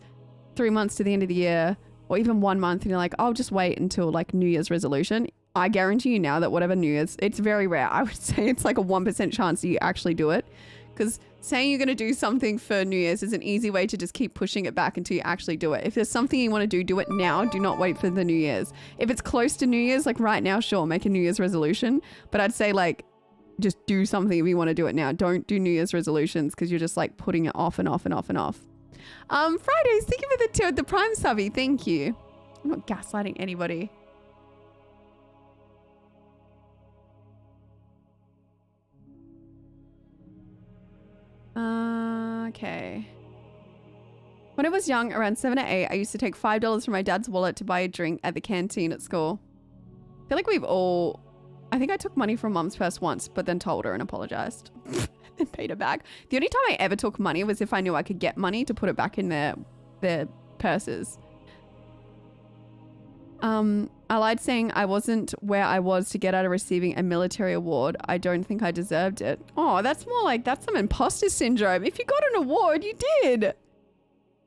3 months to the end of the year, or even 1 month, and you're like, I'll just wait until like New Year's resolution. I guarantee you now that whatever New Year's, it's very rare. I would say it's like a 1% chance that you actually do it. Because saying you're going to do something for New Year's is an easy way to just keep pushing it back until you actually do it. If there's something you want to do it now. Do not wait for the New Year's. If it's close to New Year's, like right now, sure, make a New Year's resolution. But I'd say like, just do something if you want to do it now. Don't do New Year's resolutions because you're just like putting it off and off and off and off. Fridays, thank you for the Prime subby. Thank you. I'm not gaslighting anybody. Okay. When I was young, around 7 or 8, I used to take $5 from my dad's wallet to buy a drink at the canteen at school. I feel like we've all... I think I took money from Mum's purse once, but then told her and apologized. And paid her back. The only time I ever took money was if I knew I could get money to put it back in their purses. I lied saying I wasn't where I was to get out of receiving a military award. I don't think I deserved it. Oh, that's more like, that's some imposter syndrome. If you got an award, you did.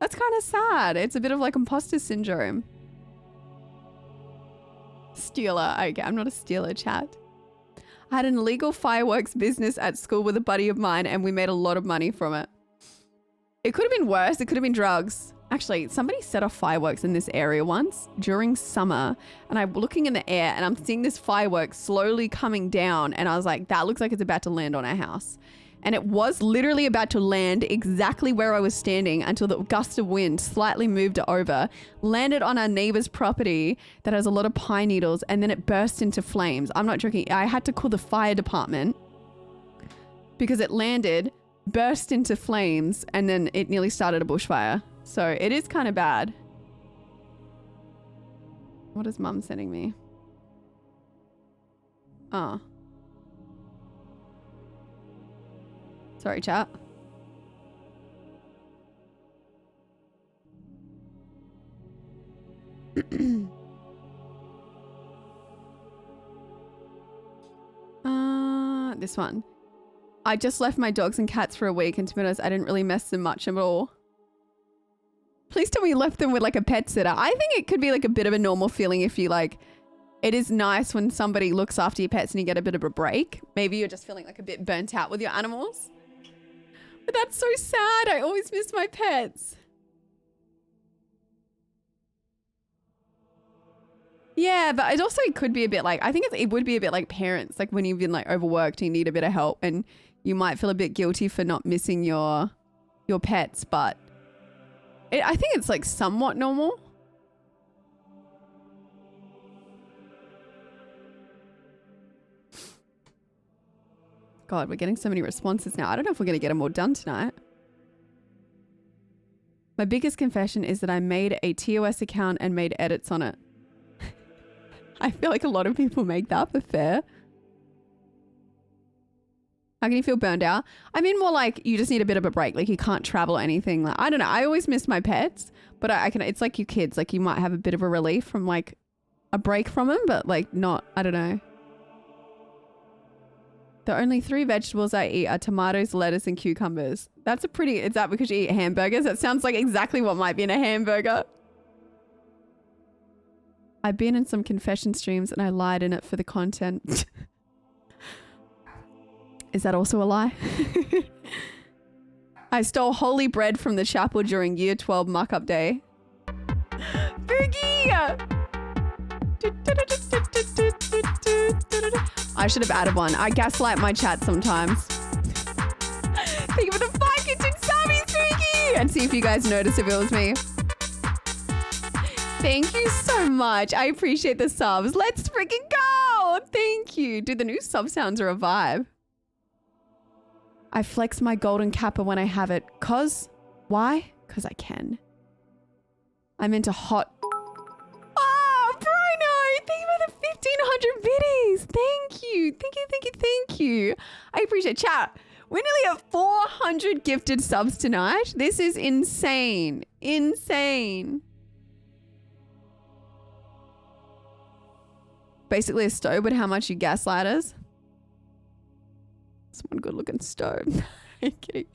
That's kind of sad. It's a bit of like imposter syndrome. Stealer. Okay, I'm not a stealer, chat. I had an illegal fireworks business at school with a buddy of mine and we made a lot of money from it. It could have been worse. It could have been drugs. Actually, somebody set off fireworks in this area once during summer and I'm looking in the air and I'm seeing this firework slowly coming down and I was like, that looks like it's about to land on our house. And it was literally about to land exactly where I was standing until the gust of wind slightly moved it over, landed on our neighbor's property that has a lot of pine needles, and then it burst into flames. I'm not joking. I had to call the fire department because it landed, burst into flames, and then it nearly started a bushfire. So it is kind of bad. What is Mum sending me? Oh. Sorry, chat. This one. I just left my dogs and cats for a week and to be honest, I didn't really mess them much at all. Please tell me you left them with like a pet sitter. I think it could be like a bit of a normal feeling if you like, it is nice when somebody looks after your pets and you get a bit of a break. Maybe you're just feeling like a bit burnt out with your animals. But that's so sad. I always miss my pets. Yeah, but it could be a bit like, I think it would be a bit like parents, like when you've been like overworked and you need a bit of help and you might feel a bit guilty for not missing your pets, but I think it's like somewhat normal. God, we're getting so many responses now. I don't know if we're going to get them all done tonight. My biggest confession is that I made a TOS account and made edits on it. I feel like a lot of people make that, but fair. How can you feel burned out? I mean more like you just need a bit of a break. Like you can't travel or anything. Like, I don't know. I always miss my pets, but I can, it's like your kids. Like you might have a bit of a relief from like a break from them, but like not, I don't know. The only 3 vegetables I eat are tomatoes, lettuce, and cucumbers. That's a pretty, is that because you eat hamburgers? That sounds like exactly what might be in a hamburger. I've been in some confession streams and I lied in it for the content. Is that also a lie? I stole holy bread from the chapel during year 12 muck-up day. Boogie! I should have added one. I gaslight my chat sometimes. Thank you for the 5 kitchen subbies, Boogie! And see if you guys notice if it was me. Thank you so much. I appreciate the subs. Let's freaking go! Thank you. Dude, the new sub sounds are a vibe. I flex my golden kappa when I have it. Cause? Why? Cause I can. I'm into hot. Oh, Bruno! Thank you for the 1,500 biddies. Thank you. Thank you, thank you, thank you. I appreciate it. Chat. We're nearly at 400 gifted subs tonight. This is insane. Insane. Basically a stove, but how much you gaslight us? It's one good looking stove. Are you kidding?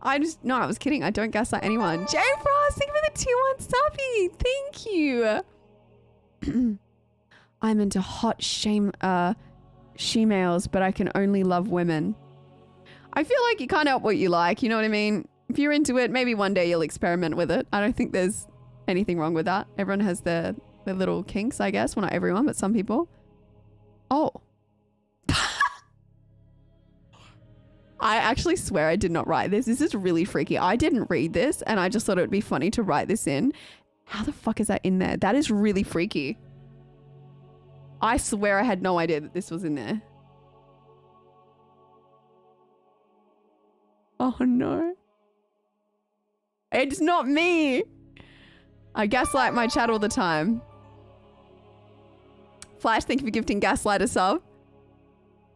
I was kidding. I don't gaslight anyone. J Frost, thank you for the tier 1 subby. Thank you. I'm into hot she-males, but I can only love women. I feel like you can't help what you like. You know what I mean? If you're into it, maybe one day you'll experiment with it. I don't think there's anything wrong with that. Everyone has their little kinks, I guess. Well, not everyone, but some people. Oh. I actually swear I did not write this. This is really freaky. I didn't read this and I just thought it would be funny to write this in. How the fuck is that in there? That is really freaky. I swear I had no idea that this was in there. Oh no. It's not me. I gaslight my chat all the time. Flash, thank you for gifting Gaslight a sub.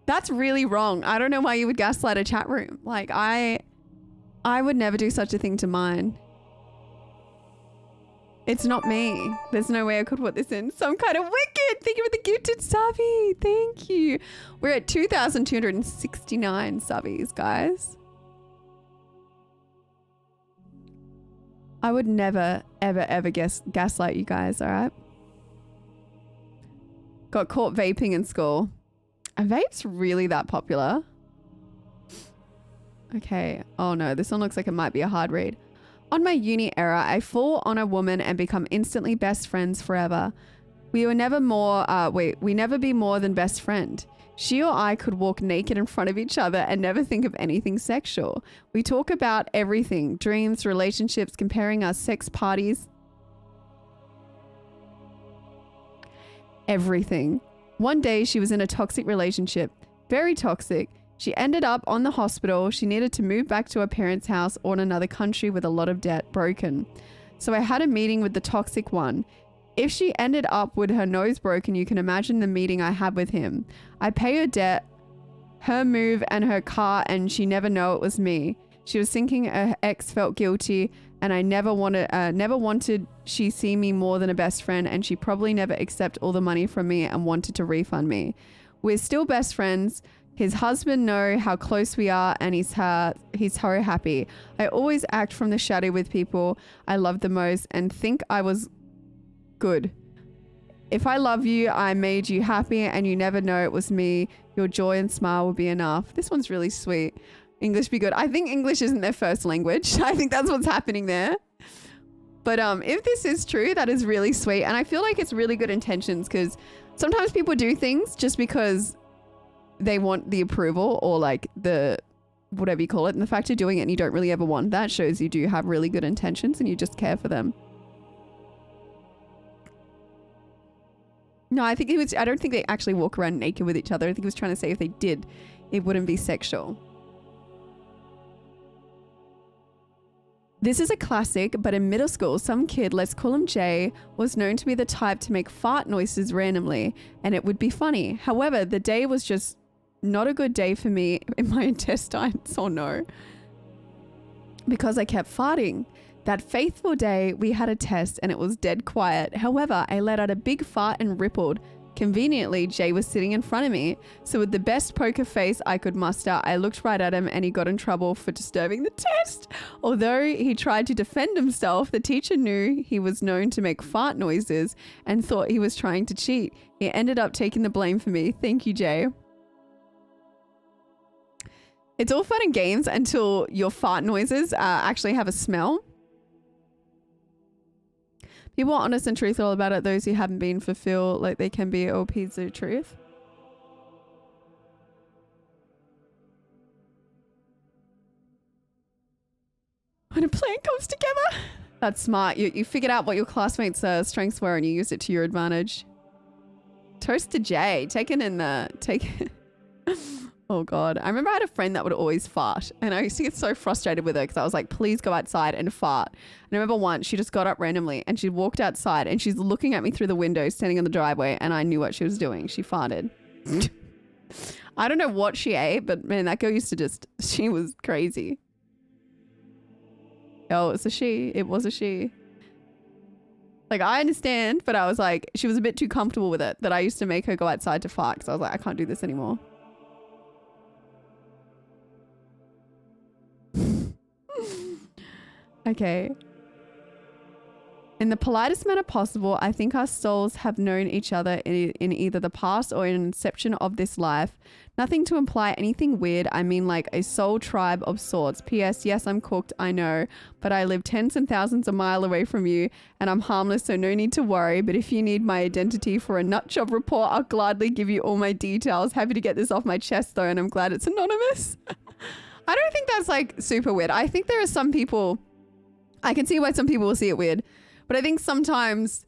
That's really wrong. I don't know why you would gaslight a chat room. Like, I would never do such a thing to mine. It's not me. There's no way I could put this in. Some kind of wicked. Thank you for the gifted subby. Thank you. We're at 2,269 subbies, guys. I would never, ever, ever gaslight you guys, all right? Got caught vaping in school. Are vapes really that popular? Okay. Oh no, this one looks like it might be a hard read. On my uni era, I fall on a woman and become instantly best friends forever. We were never more, we never be more than best friend. She or I could walk naked in front of each other and never think of anything sexual. We talk about everything, dreams, relationships, comparing our sex parties. Everything. One day she was in a toxic relationship, very toxic. She ended up on the hospital. She needed to move back to her parents' house or in another country with a lot of debt broken. So I had a meeting with the toxic one. If she ended up with her nose broken, you can imagine the meeting I had with him. I pay her debt, her move and her car, and she never know it was me. She was thinking her ex felt guilty and I never wanted she see me more than a best friend, and she probably never accept all the money from me and wanted to refund me. We're still best friends. His husband know how close we are and he's so happy. I always act from the shadow with people I love the most and think I was good. If I love you, I made you happy and you never know it was me. Your joy and smile will be enough. This one's really sweet. English be good. I think English isn't their first language. I think that's what's happening there. But if this is true, that is really sweet. And I feel like it's really good intentions, because sometimes people do things just because they want the approval or like the whatever you call it. And the fact you're doing it and you don't really ever want that shows you do have really good intentions and you just care for them. No, I think I don't think they actually walk around naked with each other. I think he was trying to say if they did, it wouldn't be sexual. This is a classic, but in middle school, some kid, let's call him Jay, was known to be the type to make fart noises randomly, and it would be funny. However, the day was just not a good day for me in my intestines, or no, because I kept farting. That faithful day, we had a test and it was dead quiet. However, I let out a big fart and rippled. Conveniently, Jay was sitting in front of me, so with the best poker face I could muster, I looked right at him and he got in trouble for disturbing the test. Although he tried to defend himself, the teacher knew he was known to make fart noises and thought he was trying to cheat. He ended up taking the blame for me. Thank you, Jay. It's all fun and games until your fart noises actually have a smell. People are honest and truthful about it. Those who haven't been feel like they can be OPs the truth. When a plan comes together. That's smart. You figured out what your classmates' strengths were and you used it to your advantage. Toast to Jay. Oh God. I remember I had a friend that would always fart and I used to get so frustrated with her because I was like, please go outside and fart. And I remember once she just got up randomly and she walked outside and she's looking at me through the window standing on the driveway and I knew what she was doing. She farted. I don't know what she ate, but man, that girl used to she was crazy. Oh, it's a she. It was a she. Like, I understand, but I was like, she was a bit too comfortable with it that I used to make her go outside to fart because I was like, I can't do this anymore. Okay. In the politest manner possible, I think our souls have known each other in either the past or in inception of this life. Nothing to imply anything weird. I mean like a soul tribe of sorts. P.S. Yes, I'm cooked, I know, but I live tens and thousands of miles away from you and I'm harmless, so no need to worry. But if you need my identity for a nut job report, I'll gladly give you all my details. Happy to get this off my chest though, and I'm glad it's anonymous. I don't think that's like super weird. I think there are some people, I can see why some people will see it weird, but I think sometimes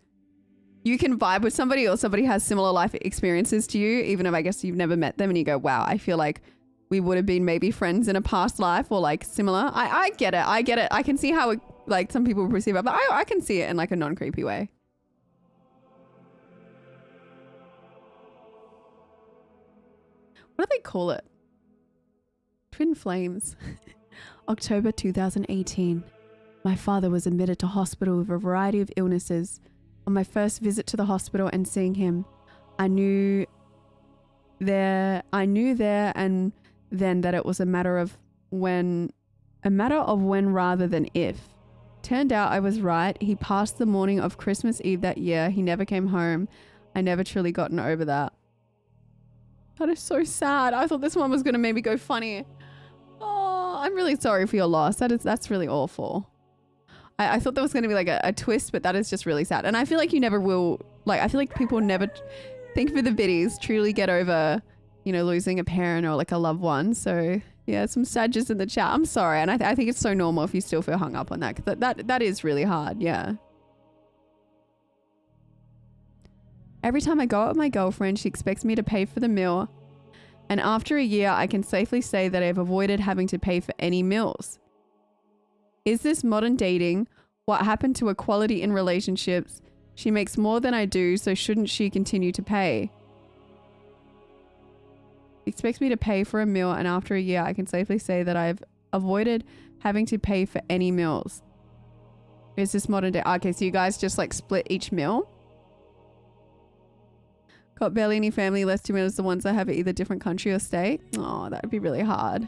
you can vibe with somebody or somebody has similar life experiences to you, even if I guess you've never met them and you go, wow, I feel like we would have been maybe friends in a past life or like similar. I get it. I get it. I can see how like some people perceive it, but I can see it in like a non-creepy way. What do they call it? Twin flames. October 2018. My father was admitted to hospital with a variety of illnesses. On my first visit to the hospital and seeing him, I knew there and then that it was a matter of when rather than if. Turned out I was right. He passed the morning of Christmas Eve that year. He never came home. I never truly gotten over that. That is so sad. I thought this one was going to maybe go funny. Oh, I'm really sorry for your loss. That's really awful. I thought there was going to be like a twist, but that is just really sad. And I feel like you never will, like, I feel like people never think for the biddies truly get over, you know, losing a parent or like a loved one. So yeah, some sadges in the chat. I'm sorry. And I think it's so normal if you still feel hung up on that, because that is really hard. Yeah. Every time I go out with my girlfriend, she expects me to pay for the meal. And after a year, I can safely say that I've avoided having to pay for any meals. Is this modern dating? What happened to equality in relationships? She makes more than I do, so shouldn't she continue to pay? She expects me to pay for a meal, and after a year, I can safely say that I've avoided having to pay for any meals. Is this modern day? Okay, so you guys just like split each meal? Got barely any family left to me as the ones I have at either different country or state. Oh, that would be really hard.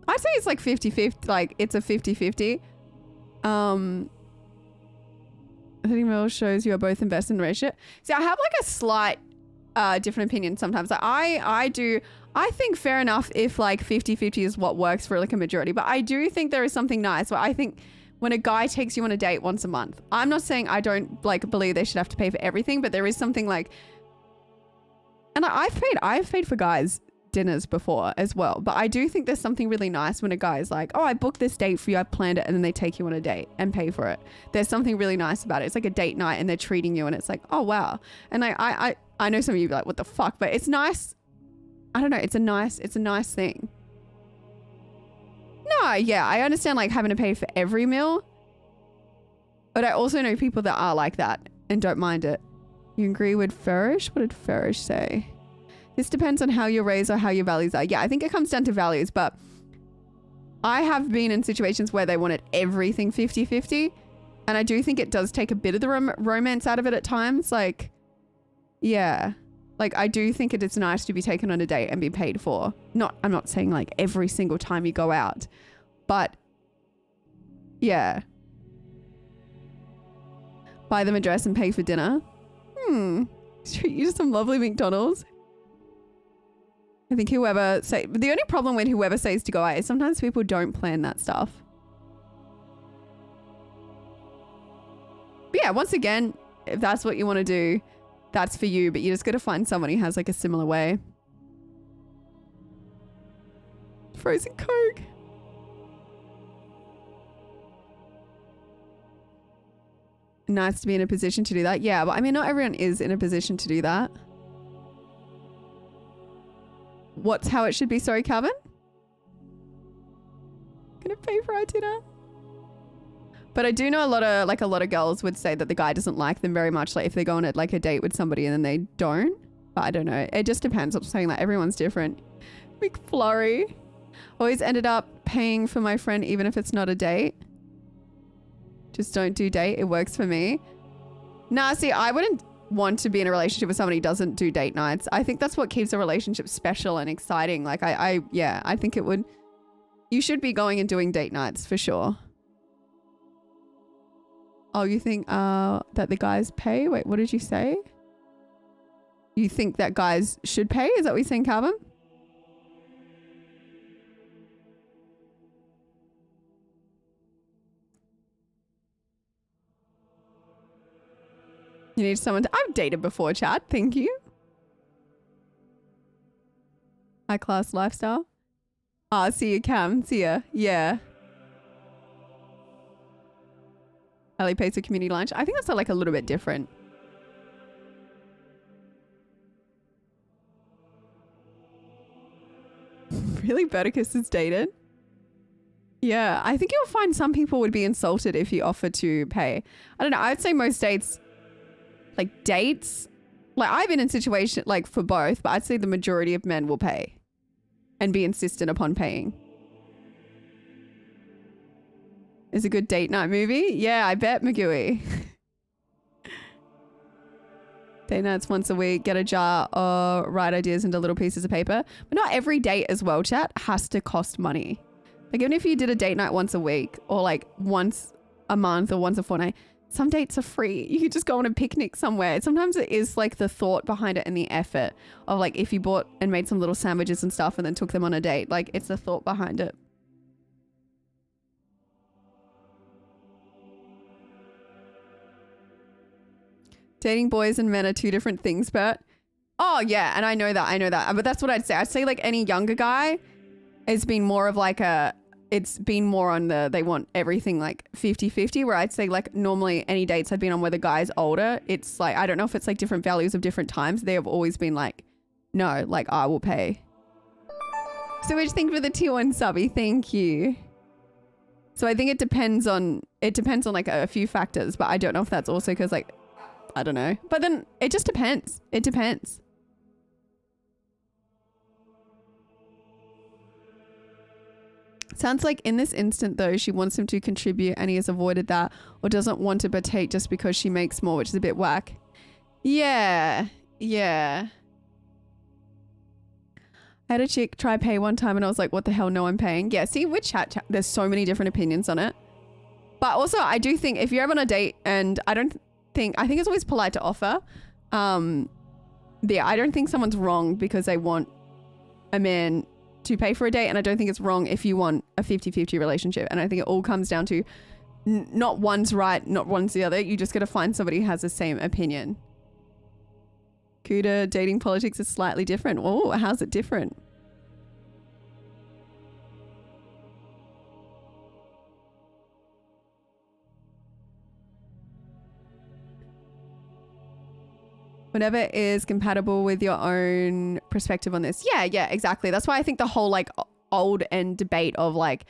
I'd say it's like 50-50, like it's a 50-50. I think Mel shows you are both invested in the relationship. See, I have like a slight different opinion sometimes. Like I think fair enough if like 50-50 is what works for like a majority, but I do think there is something nice where I think when a guy takes you on a date once a month, I'm not saying I don't like believe they should have to pay for everything, but there is something like, and I've paid for guys dinners before as well, but I do think there's something really nice when a guy is like, oh, I booked this date for you, I planned it, and then they take you on a date and pay for it. There's something really nice about it. It's like a date night and they're treating you and it's like, oh wow. And I know some of you be like, what the fuck, but it's nice. I don't know. It's a nice thing. No, yeah, I understand like having to pay for every meal. But I also know people that are like that and don't mind it. You agree with Farish? What did Farish say? This depends on how you're raised or how your values are. Yeah, I think it comes down to values, but I have been in situations where they wanted everything 50-50. And I do think it does take a bit of the romance out of it at times. Like, yeah. Like, I do think it is nice to be taken on a date and be paid for. I'm not saying like every single time you go out. But, yeah. Buy them a dress and pay for dinner. Treat you to some lovely McDonald's. I think the only problem with whoever says to go out is sometimes people don't plan that stuff. But yeah, once again, if that's what you want to do, that's for you, but you just got to find someone who has like a similar way. Frozen Coke. Nice to be in a position to do that. Yeah, but I mean, not everyone is in a position to do that. What's how it should be? Sorry, Calvin? Gonna pay for our dinner. But I do know a lot of girls would say that the guy doesn't like them very much. Like if they go on like a date with somebody and then they don't. But I don't know. It just depends. I'm saying like everyone's different. McFlurry. Always ended up paying for my friend even if it's not a date. Just don't do date. It works for me. Nah, see, I wouldn't want to be in a relationship with somebody who doesn't do date nights. I think that's what keeps a relationship special and exciting. Like I think it would. You should be going and doing date nights for sure. Oh, you think that the guys pay? Wait, what did you say? You think that guys should pay? Is that what you're saying, Calvin? You need someone to... I've dated before, Chad. Thank you. High class lifestyle. Ah, see you, Cam. See ya. Yeah. Ellie pays for community lunch. I think that's like a little bit different. Really? Berticuss is dated? Yeah. I think you'll find some people would be insulted if you offer to pay. I don't know. I'd say most dates... Like dates, like I've been in situations like for both, but I'd say the majority of men will pay and be insistent upon paying. Is a good date night movie? Yeah, I bet, Magui. Date nights once a week, get a jar or write ideas into little pieces of paper. But not every date as well, chat, has to cost money. Like even if you did a date night once a week or like once a month or once a fortnight, some dates are free. You could just go on a picnic somewhere. Sometimes it is like the thought behind it and the effort of like if you bought and made some little sandwiches and stuff and then took them on a date, like it's the thought behind it. Dating boys and men are two different things, Bert. Oh yeah, and I know that. But that's what I'd say. I'd say like any younger guy has been more of like it's been more on they want everything like 50-50, where I'd say like normally any dates I've been on where the guy's older, it's like, I don't know if it's like different values of different times. They have always been like, no, like I will pay. So what do you think for the tier 1 subby? Thank you. So I think it depends on like a few factors, but I don't know if that's also because like, I don't know. But then it just depends. It depends. Sounds like in this instant, though, she wants him to contribute and he has avoided that or doesn't want to partake just because she makes more, which is a bit whack. Yeah. Yeah. I had a chick try pay one time and I was like, what the hell? No, I'm paying. Yeah. See, with chat, there's so many different opinions on it. But also, I do think if you're ever on a date and I think it's always polite to offer. Yeah, I don't think someone's wrong because they want a man to pay for a date, and I don't think it's wrong if you want a 50-50 relationship. And I think it all comes down to not one's right, not one's the other. You just got to find somebody who has the same opinion. Kuda, dating politics is slightly different. Oh, how's it different? Whatever is compatible with your own perspective on this. Yeah, exactly. That's why I think the whole like old end debate of like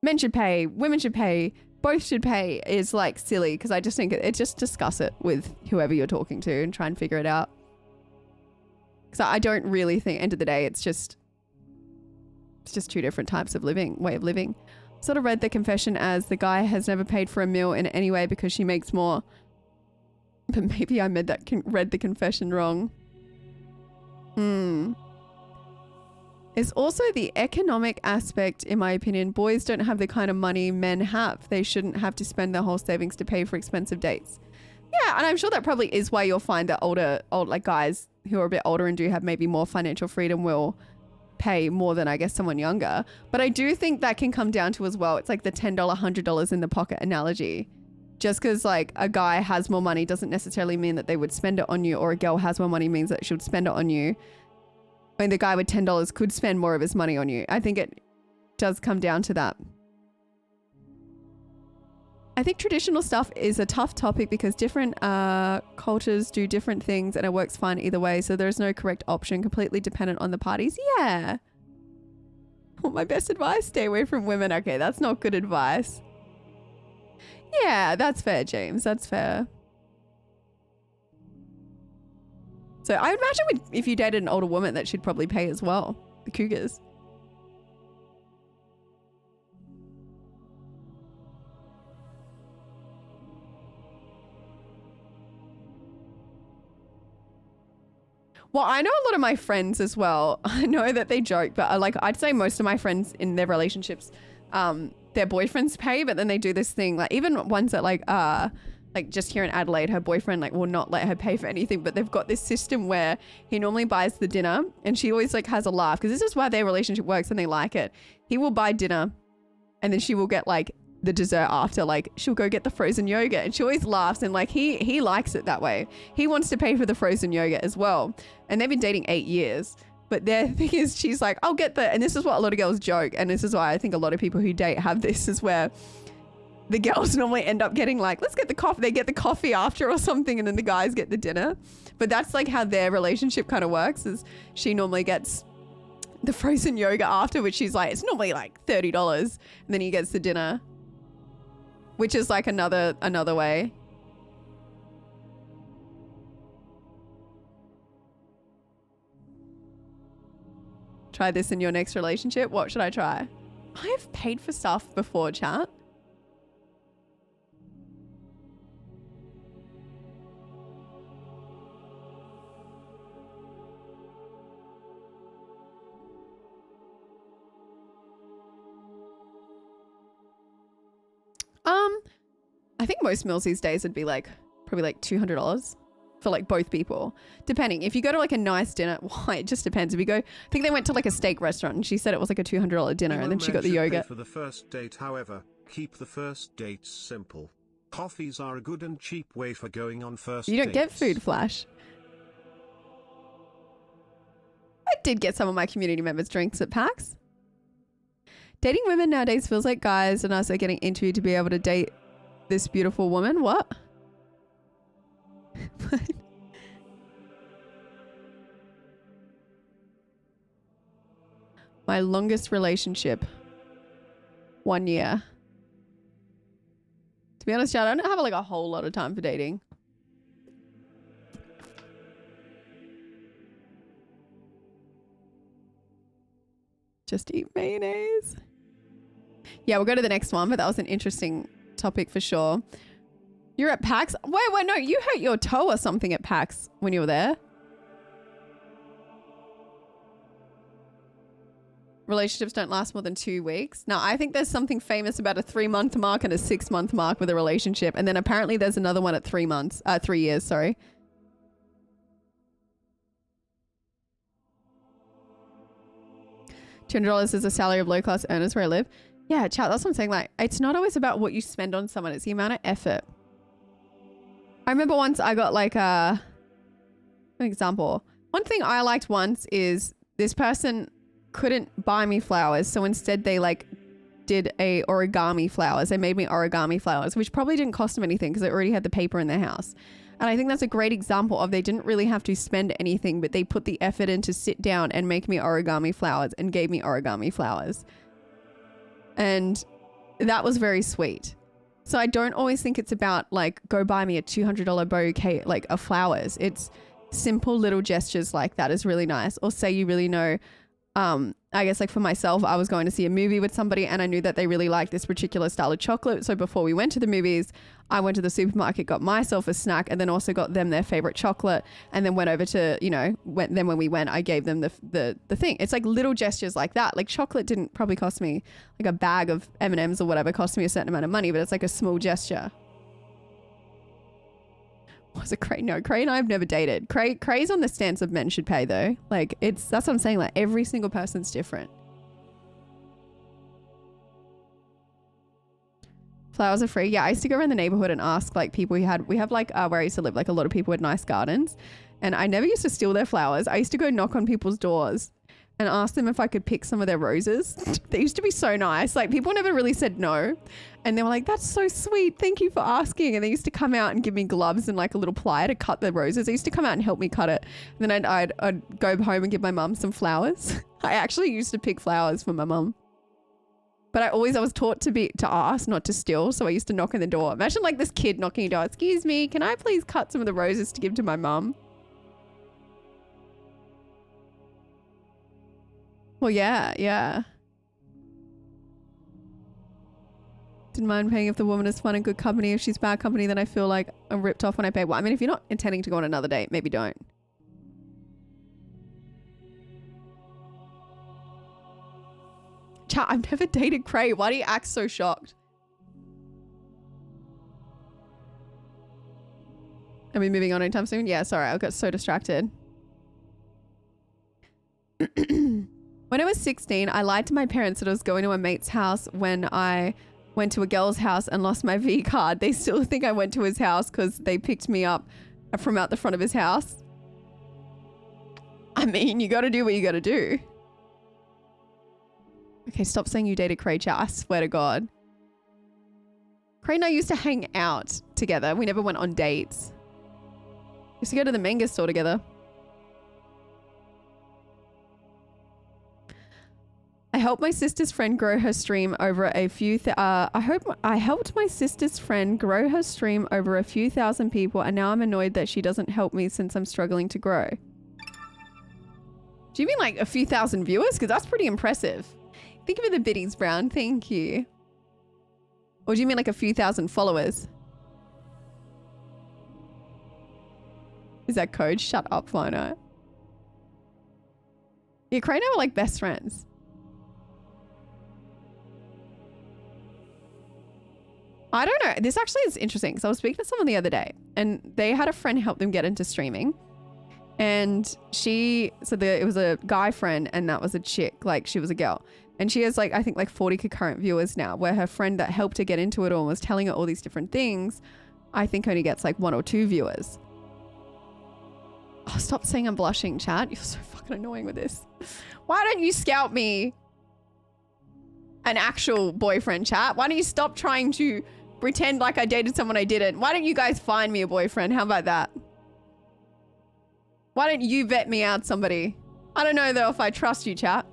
men should pay, women should pay, both should pay is like silly, because I just think it just discuss it with whoever you're talking to and try and figure it out. Because I don't really think, end of the day, it's just two different types of way of living. Sort of read the confession as the guy has never paid for a meal in any way because she makes more. But maybe I read the confession wrong. It's also the economic aspect, in my opinion. Boys don't have the kind of money men have. They shouldn't have to spend their whole savings to pay for expensive dates. Yeah, and I'm sure that probably is why you'll find that like guys who are a bit older and do have maybe more financial freedom will pay more than I guess someone younger. But I do think that can come down to as well, it's like the $10, $100 in the pocket analogy. Just because like a guy has more money doesn't necessarily mean that they would spend it on you, or a girl has more money means that she would spend it on you. I mean, the guy with $10 could spend more of his money on you. I think it does come down to that. I think traditional stuff is a tough topic because different cultures do different things and it works fine either way. So there's no correct option, completely dependent on the parties. Yeah. Well, my best advice, stay away from women. Okay, that's not good advice. Yeah, that's fair, James. That's fair. So I would imagine if you dated an older woman that she'd probably pay as well. The cougars. Well, I know a lot of my friends as well. I know that they joke, but like I'd say most of my friends in their relationships, their boyfriends pay, but then they do this thing, like even ones that like just here in Adelaide, her boyfriend like will not let her pay for anything, but they've got this system where he normally buys the dinner and she always like has a laugh because this is why their relationship works and they like it. He will buy dinner and then she will get like the dessert after, like she'll go get the frozen yogurt and she always laughs and like he likes it that way. He wants to pay for the frozen yogurt as well. And they've been dating 8 years. But their thing is she's like, I'll get the, and this is what a lot of girls joke. And this is why I think a lot of people who date have this, is where the girls normally end up getting like, let's get the coffee. They get the coffee after or something. And then the guys get the dinner. But that's like how their relationship kind of works, is she normally gets the frozen yogurt after, which she's like, it's normally like $30. And then he gets the dinner, which is like another way. Try this in your next relationship. What should I try? I've paid for stuff before, chat. I think most meals these days would be like probably like $200 for like both people, depending. If you go to like a nice dinner, well, it just depends. If you go, I think they went to like a steak restaurant and she said it was like a $200 dinner, and then she got the yogurt. For the first date, however, keep the first dates simple. Coffees are a good and cheap way for going on first dates. You don't get food flash. I did get some of my community members drinks at PAX. Dating women nowadays feels like guys and us are getting interviewed to be able to date this beautiful woman. What? My longest relationship, 1 year. To be honest, Chad, I don't have like a whole lot of time for dating. Just eat mayonnaise. Yeah, we'll go to the next one, but that was an interesting topic for sure. You're at PAX? Wait, no, you hurt your toe or something at PAX when you were there. Relationships don't last more than 2 weeks. Now, I think there's something famous about a 3-month mark and a 6-month mark with a relationship. And then apparently there's another one at 3 years, sorry. $200 is a salary of low-class earners where I live. Yeah, chat, that's what I'm saying. Like, it's not always about what you spend on someone. It's the amount of effort. I remember once I got like an example. One thing I liked once is this person couldn't buy me flowers. So instead they like did a origami flowers. They made me origami flowers, which probably didn't cost them anything because they already had the paper in their house. And I think that's a great example of they didn't really have to spend anything, but they put the effort in to sit down and make me origami flowers and gave me origami flowers. And that was very sweet. So I don't always think it's about like, go buy me a $200 bouquet like of flowers. It's simple little gestures like that is really nice. Or say you really know, I guess like for myself, I was going to see a movie with somebody and I knew that they really liked this particular style of chocolate. So before we went to the movies, I went to the supermarket, got myself a snack and then also got them their favorite chocolate and then went over to, you know, then when we went, I gave them the thing. It's like little gestures like that. Like chocolate didn't probably cost me like a bag of M&Ms or whatever, cost me a certain amount of money, but it's like a small gesture. Was it Cray? No, Cray and I have never dated. Cray's on the stance of men should pay though. Like that's what I'm saying. Like every single person's different. Flowers are free. Yeah, I used to go around the neighborhood and ask like people we have like where I used to live, like a lot of people had nice gardens and I never used to steal their flowers. I used to go knock on people's doors and ask them if I could pick some of their roses. They used to be so nice. Like people never really said no. And they were like, that's so sweet. Thank you for asking. And they used to come out and give me gloves and like a little plier to cut the roses. They used to come out and help me cut it. And then I'd go home and give my mum some flowers. I actually used to pick flowers for my mum. But I was taught to ask, not to steal. So I used to knock on the door. Imagine like this kid knocking on the door. Excuse me, can I please cut some of the roses to give to my mum? Well, yeah. Didn't mind paying if the woman is fun and good company. If she's bad company, then I feel like I'm ripped off when I pay. Well, I mean, if you're not intending to go on another date, maybe don't. Chat, I've never dated Cray. Why do you act so shocked? Are we moving on anytime soon? Yeah, sorry. I got so distracted. When I was 16, I lied to my parents that I was going to a mate's house when I went to a girl's house and lost my V card. They still think I went to his house because they picked me up from out the front of his house. I mean, you got to do what you got to do. Okay, stop saying you dated Cray, chat. I swear to God. Cray and I used to hang out together. We never went on dates. We used to go to the manga store together. I helped my sister's friend grow her stream over a few I helped my sister's friend grow her stream over a few thousand people and now I'm annoyed that she doesn't help me since I'm struggling to grow. Do you mean like a few thousand viewers? Because that's pretty impressive. Think of it the biddies, Brown. Thank you. Or do you mean like a few thousand followers? Is that code? Shut up, Flono. Yeah, Cray and I were like best friends. I don't know. This actually is interesting because I was speaking to someone the other day and they had a friend help them get into streaming. And it was a guy friend and that was a chick, like she was a girl. And she has like, I think like 40 concurrent viewers now where her friend that helped her get into it all was telling her all these different things. I think only gets like 1 or 2 viewers. Oh, stop saying I'm blushing, chat. You're so fucking annoying with this. Why don't you scout me an actual boyfriend, chat? Why don't you stop trying to pretend like I dated someone I didn't? Why don't you guys find me a boyfriend? How about that? Why don't you vet me out somebody? I don't know though if I trust you, chat.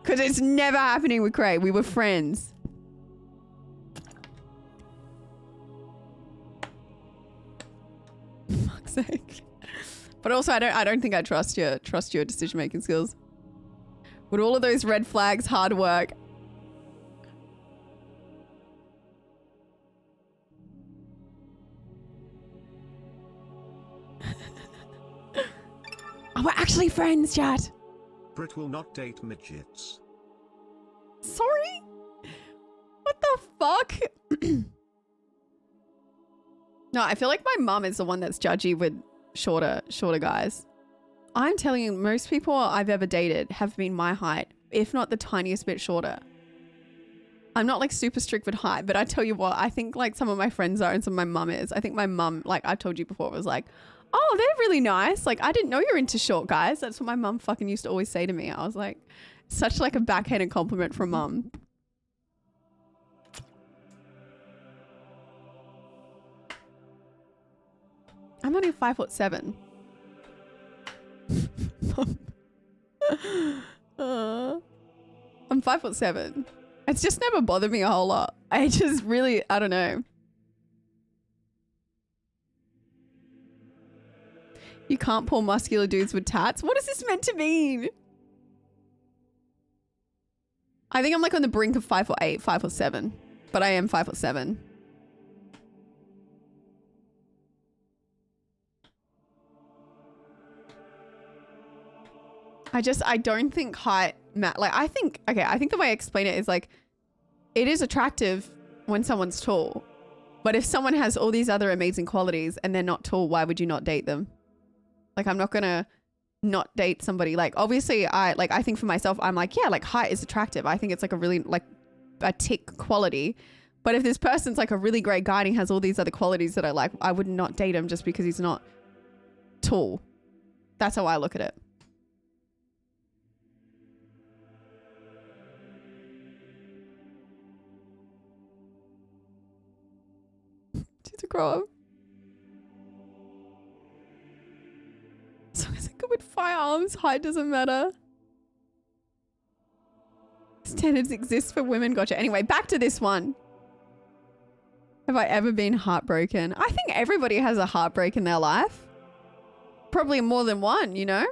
Because it's never happening with Cray. We were friends. Fuck's sake. But also I don't think I trust your decision-making skills. With all of those red flags, hard work. Oh, we're actually friends, chat. Brit will not date midgets. Sorry? What the fuck? No, I feel like my mum is the one that's judgy with shorter guys. I'm telling you, most people I've ever dated have been my height, if not the tiniest bit shorter. I'm not like super strict with height, but I tell you what, I think like some of my friends are and some of my mum is. I think my mum, like I've told you before, was like, oh, they're really nice. Like, I didn't know you're into short guys. That's what my mum fucking used to always say to me. I was like, such like a backhanded compliment from mum. I'm only 5'7". I'm 5'7". It's just never bothered me a whole lot. I just really, I don't know. You can't pull muscular dudes with tats. What is this meant to mean? I think I'm like on the brink of 5'8", 5'7", but I am 5'7". I don't think height, I think the way I explain it is like, it is attractive when someone's tall, but if someone has all these other amazing qualities and they're not tall, why would you not date them? Like, I'm not gonna not date somebody. Like, obviously I think for myself, I'm like, yeah, like height is attractive. I think it's like a really like a tick quality. But if this person's like a really great guy and he has all these other qualities that I like, I would not date him just because he's not tall. That's how I look at it. She's a grow up. As long as I go with firearms, height doesn't matter. Standards exist for women. Gotcha. Anyway, back to this one. Have I ever been heartbroken? I think everybody has a heartbreak in their life. Probably more than one, you know?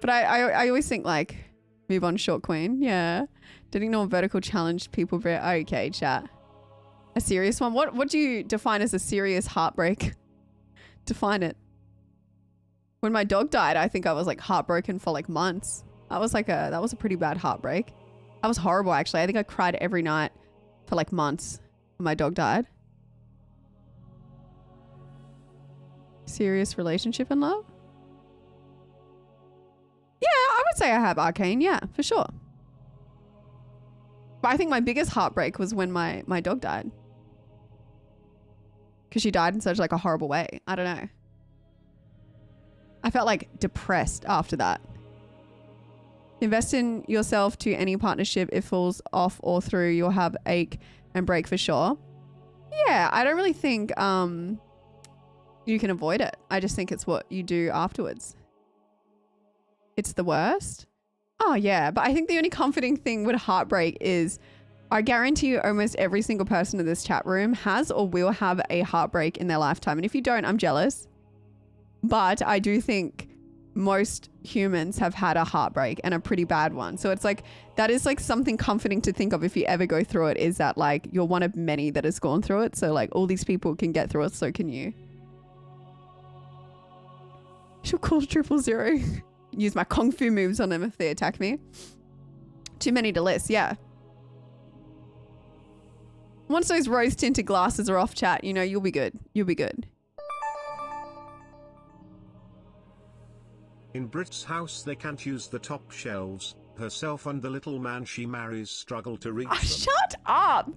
But I always think like, move on, short queen. Yeah. Didn't know vertical challenged people. Okay, chat. A serious one? What do you define as a serious heartbreak? Define it. When my dog died, I think I was like heartbroken for like months. That was a pretty bad heartbreak. That was horrible actually. I think I cried every night for like months when my dog died. Serious relationship and love? Yeah, I would say I have, Arcane. Yeah, for sure. But I think my biggest heartbreak was when my dog died. Because she died in such like a horrible way. I don't know. I felt like depressed after that. Invest in yourself to any partnership. If it falls off or through, you'll have ache and break for sure. Yeah, I don't really think you can avoid it. I just think it's what you do afterwards. It's the worst. Oh yeah, but I think the only comforting thing with heartbreak is I guarantee you almost every single person in this chat room has or will have a heartbreak in their lifetime. And if you don't, I'm jealous. But I do think most humans have had a heartbreak and a pretty bad one. So it's like, that is like something comforting to think of if you ever go through it, is that like you're one of many that has gone through it. So like all these people can get through it, so can you. She'll call 000. Use my kung fu moves on them if they attack me. Too many to list, yeah. Once those rose tinted glasses are off, chat, you know, you'll be good. You'll be good. In Brit's house they can't use the top shelves. Herself and the little man she marries struggle to reach them. Shut up!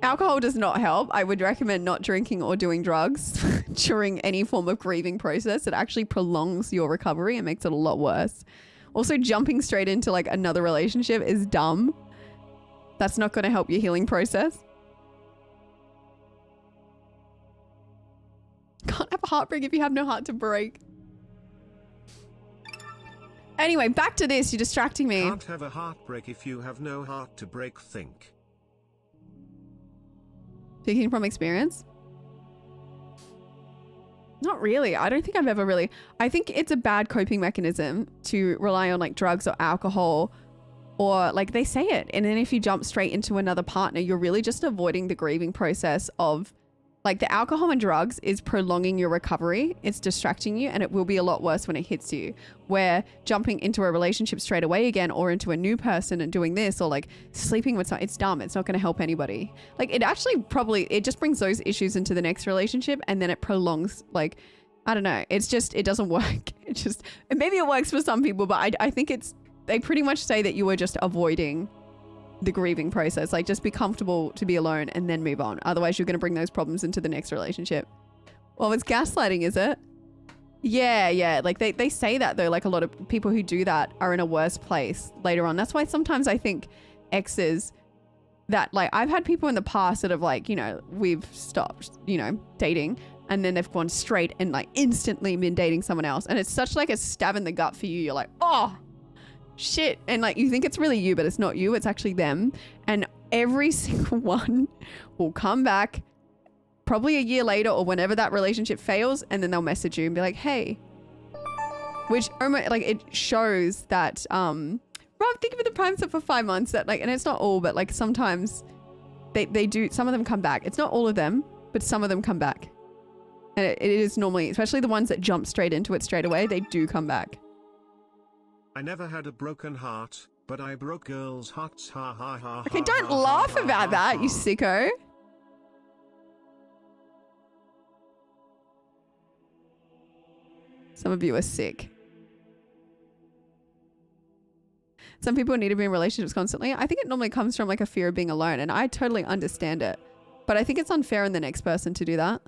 Alcohol does not help. I would recommend not drinking or doing drugs during any form of grieving process. It actually prolongs your recovery and makes it a lot worse. Also, jumping straight into like another relationship is dumb. That's not going to help your healing process. Can't have a heartbreak if you have no heart to break. Anyway, back to this. You're distracting me. Can't have a heartbreak if you have no heart to break. Think. Speaking from experience? Not really. I don't think I've ever really... I think it's a bad coping mechanism to rely on like drugs or alcohol, or like they say it. And then if you jump straight into another partner, you're really just avoiding the grieving process of like the alcohol and drugs is prolonging your recovery. It's distracting you, and it will be a lot worse when it hits you. Where jumping into a relationship straight away again, or into a new person and doing this, or like sleeping with someone, it's dumb. It's not going to help anybody. Like it actually it just brings those issues into the next relationship, and then it prolongs, like, I don't know. It's just, it doesn't work. It's just, and maybe it works for some people, but I think they pretty much say that you were just avoiding the grieving process. Like just be comfortable to be alone and then move on. Otherwise you're going to bring those problems into the next relationship. Well, it's gaslighting, is it? Yeah. Like they say that though, like a lot of people who do that are in a worse place later on. That's why sometimes I think exes that like I've had people in the past that have like, you know, we've stopped, you know, dating and then they've gone straight and like instantly been dating someone else. And it's such like a stab in the gut for you. You're like, oh shit. And like you think it's really you, but it's not you. It's actually them. And every single one will come back probably a year later or whenever that relationship fails. And then they'll message you and be like, hey, which like it shows that, Rob, think of the prime stuff for 5 months that like, and it's not all, but like sometimes they do, some of them come back. It's not all of them, but some of them come back. And it is normally, especially the ones that jump straight into it straight away, they do come back. I never had a broken heart, but I broke girls' hearts. Ha ha ha. Okay, don't laugh about that, you sicko. Some of you are sick. Some people need to be in relationships constantly. I think it normally comes from like a fear of being alone, and I totally understand it. But I think it's unfair in the next person to do that.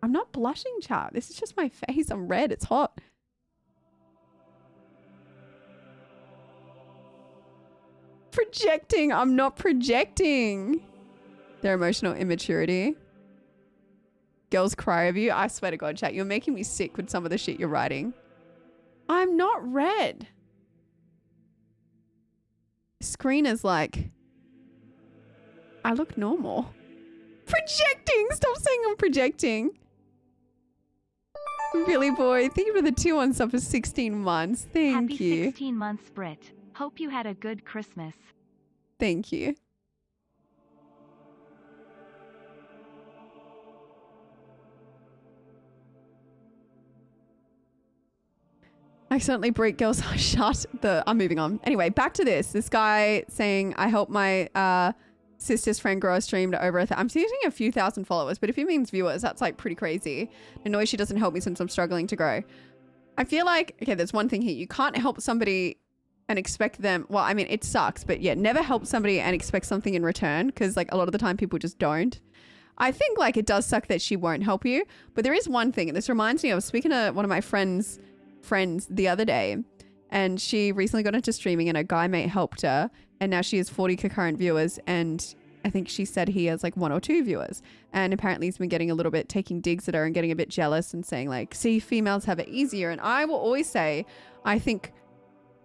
I'm not blushing, chat. This is just my face. I'm red. It's hot. Projecting. I'm not projecting. Their emotional immaturity. Girls cry over you. I swear to God, chat. You're making me sick with some of the shit you're writing. I'm not red. Screen is like, I look normal. Projecting! Stop saying I'm projecting. Billy boy, thank you for the 2-1 sub for 16 months. Thank Happy you. 16 months, Brit. Hope you had a good Christmas. Thank you. Accidentally break girls. Shut the... I'm moving on. Anyway, back to this. This guy saying, I helped my sister's friend grow a stream to over I'm seeing a few thousand followers, but if he means viewers, that's like pretty crazy. Annoyed she doesn't help me since I'm struggling to grow. I feel like, okay, there's one thing here. You can't help somebody and expect them... Well, I mean, it sucks, but yeah, never help somebody and expect something in return because like a lot of the time people just don't. I think like it does suck that she won't help you, but there is one thing, and this reminds me, I was speaking to one of my friends the other day, and she recently got into streaming and a guy mate helped her, and now she has 40 concurrent viewers, and I think she said he has like 1 or 2 viewers, and apparently he's been getting a little bit, taking digs at her and getting a bit jealous and saying like, see, females have it easier. And I will always say, I think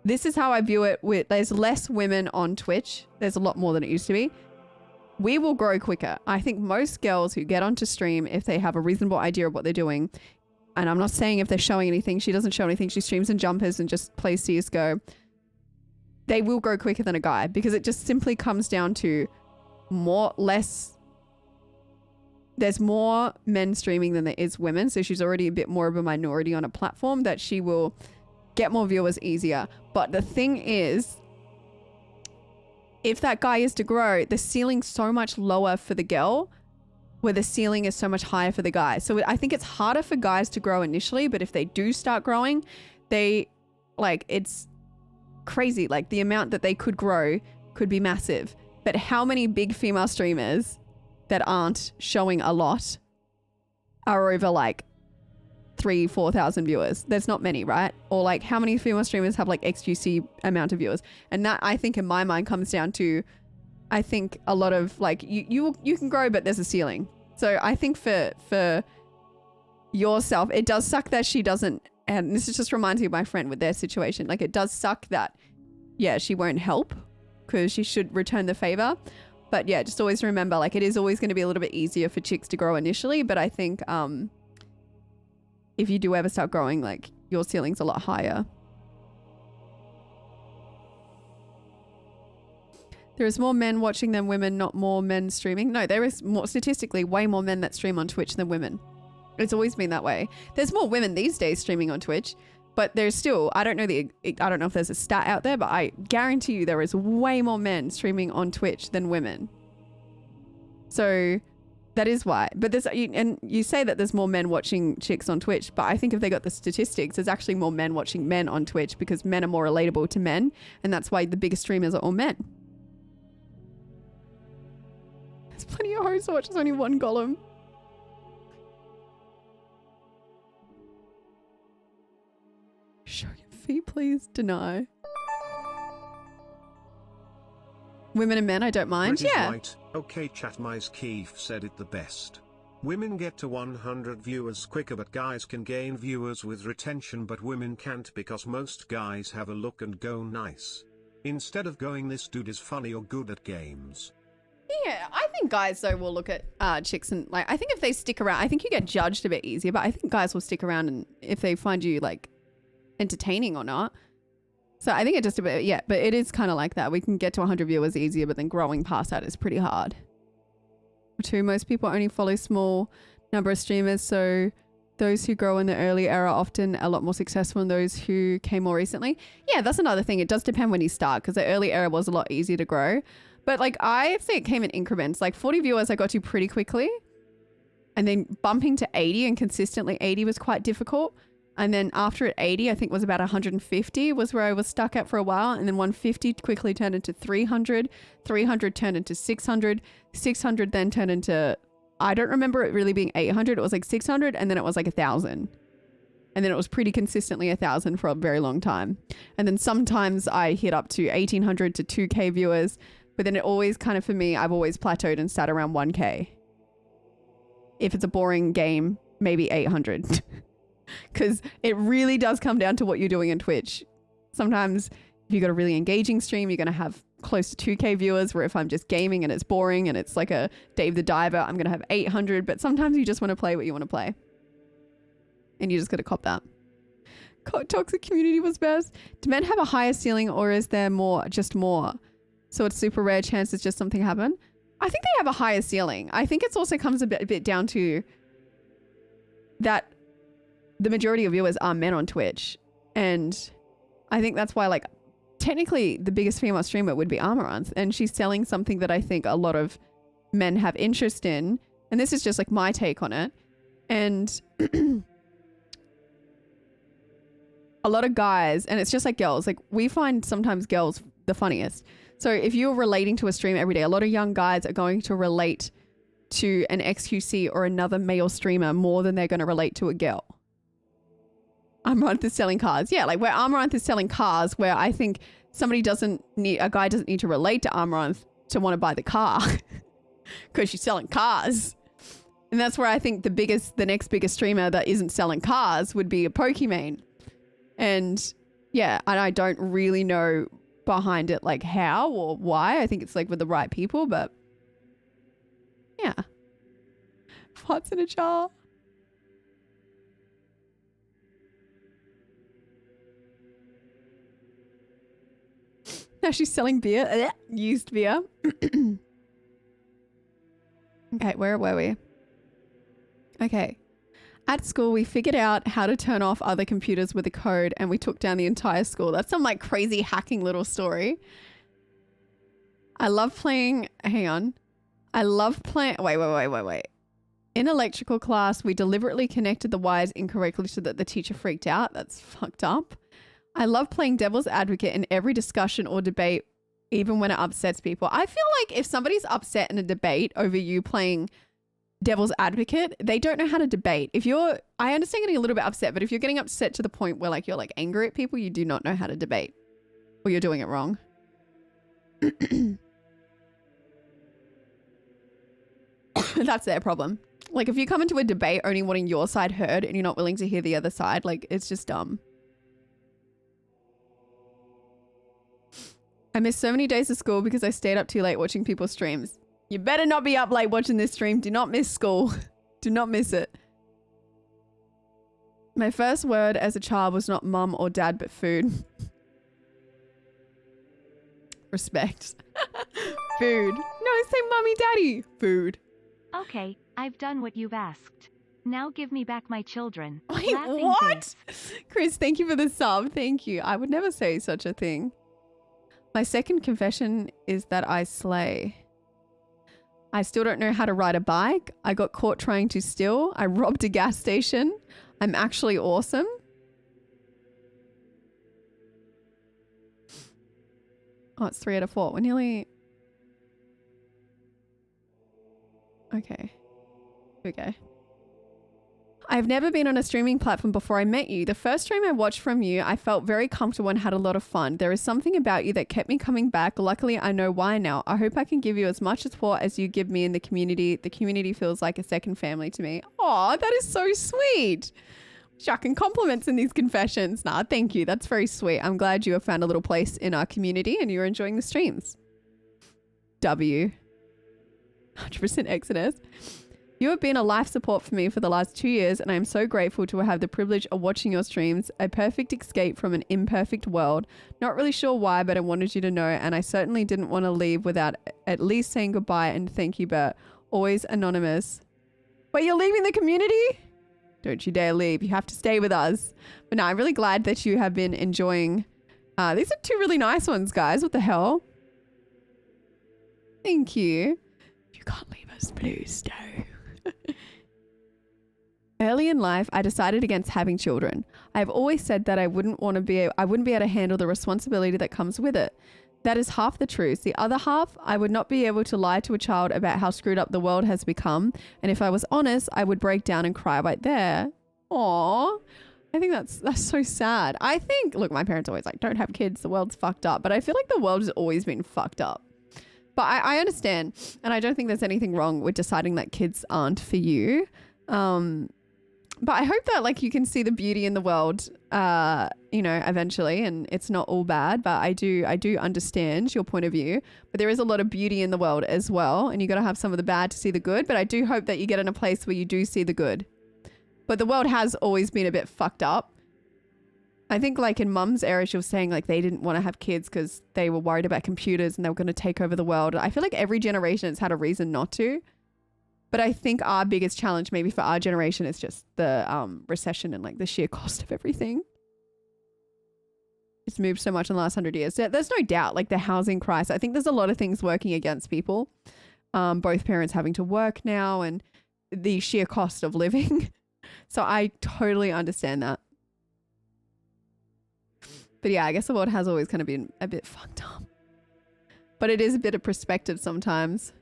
this is how I view it. There's less women on Twitch. There's a lot more than it used to be. We will grow quicker. I think most girls who get onto stream, if they have a reasonable idea of what they're doing, and I'm not saying if they're showing anything, she doesn't show anything, she streams in jumpers and just plays CSGO, they will grow quicker than a guy, because it just simply comes down to there's more men streaming than there is women, so she's already a bit more of a minority on a platform that she will get more viewers easier. But the thing is, if that guy is to grow, the ceiling's so much lower for the girl, where the ceiling is so much higher for the guy. So I think it's harder for guys to grow initially, but if they do start growing, it's crazy. Like the amount that they could grow could be massive. But how many big female streamers that aren't showing a lot are over like 3,000-4,000 viewers? There's not many, right? Or like how many female streamers have like XQC amount of viewers? And that, I think in my mind, comes down to, I think a lot of like you can grow, but there's a ceiling. So I think for yourself, it does suck that she doesn't, and this just reminds me of my friend with their situation. Like it does suck that, yeah, she won't help because she should return the favor. But yeah, just always remember, like it is always going to be a little bit easier for chicks to grow initially. But I think if you do ever start growing, like your ceiling's a lot higher. There is more men watching than women, not more men streaming. No, there is more, statistically, way more men that stream on Twitch than women. It's always been that way. There's more women these days streaming on Twitch, but there's still, I don't know if there's a stat out there, but I guarantee you there is way more men streaming on Twitch than women. So that is why. But and you say that there's more men watching chicks on Twitch, but I think if they got the statistics, there's actually more men watching men on Twitch because men are more relatable to men, and that's why the biggest streamers are all men. There's plenty of hoes to watch. There's only one golem. Show your feet, please. Deny. Women and men, I don't mind. Brit is Yeah. right. Okay, Chatmise Keith said it the best. Women get to 100 viewers quicker, but guys can gain viewers with retention, but women can't because most guys have a look and go nice. Instead of going, this dude is funny or good at games. Yeah, I think guys though will look at chicks and like, I think if they stick around, I think you get judged a bit easier, but I think guys will stick around and if they find you like entertaining or not. So I think it just a bit, yeah, but it is kind of like that. We can get to 100 viewers easier, but then growing past that is pretty hard. Two, most people only follow small number of streamers, so those who grow in the early era often a lot more successful than those who came more recently. Yeah, that's another thing. It does depend when you start because the early era was a lot easier to grow. But like I say it came in increments. Like 40 viewers I got to pretty quickly. And then bumping to 80 and consistently 80 was quite difficult. And then after at 80, I think was about 150 was where I was stuck at for a while. And then 150 quickly turned into 300. 300 turned into 600. 600 then turned into, I don't remember it really being 800. It was like 600 and then it was like 1,000. And then it was pretty consistently 1,000 for a very long time. And then sometimes I hit up to 1,800 to 2K viewers. But then it always kind of, for me, I've always plateaued and sat around 1K. If it's a boring game, maybe 800. Because it really does come down to what you're doing on Twitch. Sometimes if you've got a really engaging stream, you're going to have close to 2K viewers, where if I'm just gaming and it's boring and it's like a Dave the Diver, I'm going to have 800. But sometimes you just want to play what you want to play. And you just got to cop that. Toxic community was best. Do men have a higher ceiling or is there more, just more? So it's super rare chance it's just something happen? I think they have a higher ceiling. I think it also comes a bit down to that the majority of viewers are men on Twitch. And I think that's why, like, technically the biggest female streamer would be Amaranth. And she's selling something that I think a lot of men have interest in. And this is just like my take on it. And a lot of guys, and it's just like girls, like we find sometimes girls the funniest. So if you're relating to a stream every day, a lot of young guys are going to relate to an XQC or another male streamer more than they're going to relate to a girl. Amaranth is selling cars. Yeah, like where Amaranth is selling cars, where I think a guy doesn't need to relate to Amaranth to want to buy the car because she's selling cars. And that's where I think the next biggest streamer that isn't selling cars would be a Pokimane. And yeah, and I don't really know behind it, like how or why. I think it's like with the right people, but yeah. Farts in a jar. Now she's selling beer. Used beer. Okay, where were we? Okay. At school, we figured out how to turn off other computers with a code and we took down the entire school. That's some like crazy hacking little story. I love playing, hang on. I love playing, wait. In electrical class, we deliberately connected the wires incorrectly so that the teacher freaked out. That's fucked up. I love playing devil's advocate in every discussion or debate, even when it upsets people. I feel like if somebody's upset in a debate over you playing devil's advocate, they don't know how to debate. I understand getting a little bit upset, but if you're getting upset to the point where like you're like angry at people, you do not know how to debate or you're doing it wrong. That's their problem. Like if you come into a debate only wanting your side heard and you're not willing to hear the other side, like it's just dumb. I missed so many days of school because I stayed up too late watching people's streams. You better not be up late watching this stream. Do not miss school. Do not miss it. My first word as a child was not mum or dad, but food. Respect. Food. No, say mummy, daddy. Food. Okay, I've done what you've asked. Now give me back my children. Wait, Laughing what? face. Chris, thank you for the sub. Thank you. I would never say such a thing. My second confession is that I slay. I still don't know how to ride a bike. I got caught trying to steal. I robbed a gas station. I'm actually awesome. Oh, it's 3 out of 4. We're nearly... Okay. Okay. I've never been on a streaming platform before I met you. The first stream I watched from you, I felt very comfortable and had a lot of fun. There is something about you that kept me coming back. Luckily, I know why now. I hope I can give you as much support as you give me in the community. The community feels like a second family to me. Oh, that is so sweet. Shucking compliments in these confessions. Nah, thank you. That's very sweet. I'm glad you have found a little place in our community and you're enjoying the streams. W. 100% Exodus. You have been a life support for me for the last 2 years, and I am so grateful to have the privilege of watching your streams, a perfect escape from an imperfect world. Not really sure why, but I wanted you to know, and I certainly didn't want to leave without at least saying goodbye and thank you, Bert. Always anonymous. Wait, you're leaving the community? Don't you dare leave. You have to stay with us. But no, I'm really glad that you have been enjoying. These are two really nice ones, guys. What the hell? Thank you. If you can't leave us, please stay. Early in life, I decided against having children. I've always said that I wouldn't be able to handle the responsibility that comes with it. That is half the truth. The other half, I would not be able to lie to a child about how screwed up the world has become. And if I was honest, I would break down and cry right there. Aww. I think that's so sad. I think, look, my parents always like, don't have kids. The world's fucked up. But I feel like the world has always been fucked up. But I understand. And I don't think there's anything wrong with deciding that kids aren't for you. But I hope that like you can see the beauty in the world, eventually, and it's not all bad, but I do understand your point of view, but there is a lot of beauty in the world as well. And you got to have some of the bad to see the good, but I do hope that you get in a place where you do see the good. But the world has always been a bit fucked up. I think like in Mum's era, she was saying like they didn't want to have kids because they were worried about computers and they were going to take over the world. I feel like every generation has had a reason not to. But I think our biggest challenge maybe for our generation is just the recession and like the sheer cost of everything. It's moved so much in the last 100 years. There's no doubt like the housing crisis. I think there's a lot of things working against people. Both parents having to work now and the sheer cost of living. So I totally understand that. But yeah, I guess the world has always kind of been a bit fucked up. But it is a bit of perspective sometimes.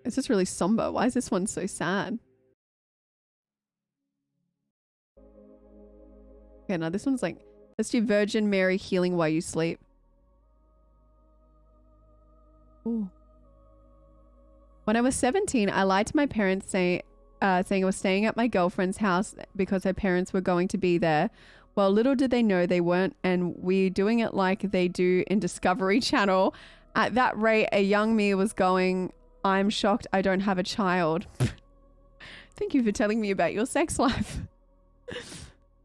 It's just really somber. Why is this one so sad? Okay, now this one's like, let's do Virgin Mary healing while you sleep. Ooh. When I was 17, I lied to my parents saying I was staying at my girlfriend's house because her parents were going to be there. Well, little did they know they weren't, and we're doing it like they do in Discovery Channel. At that rate, a young me was going, I'm shocked I don't have a child. Thank you for telling me about your sex life.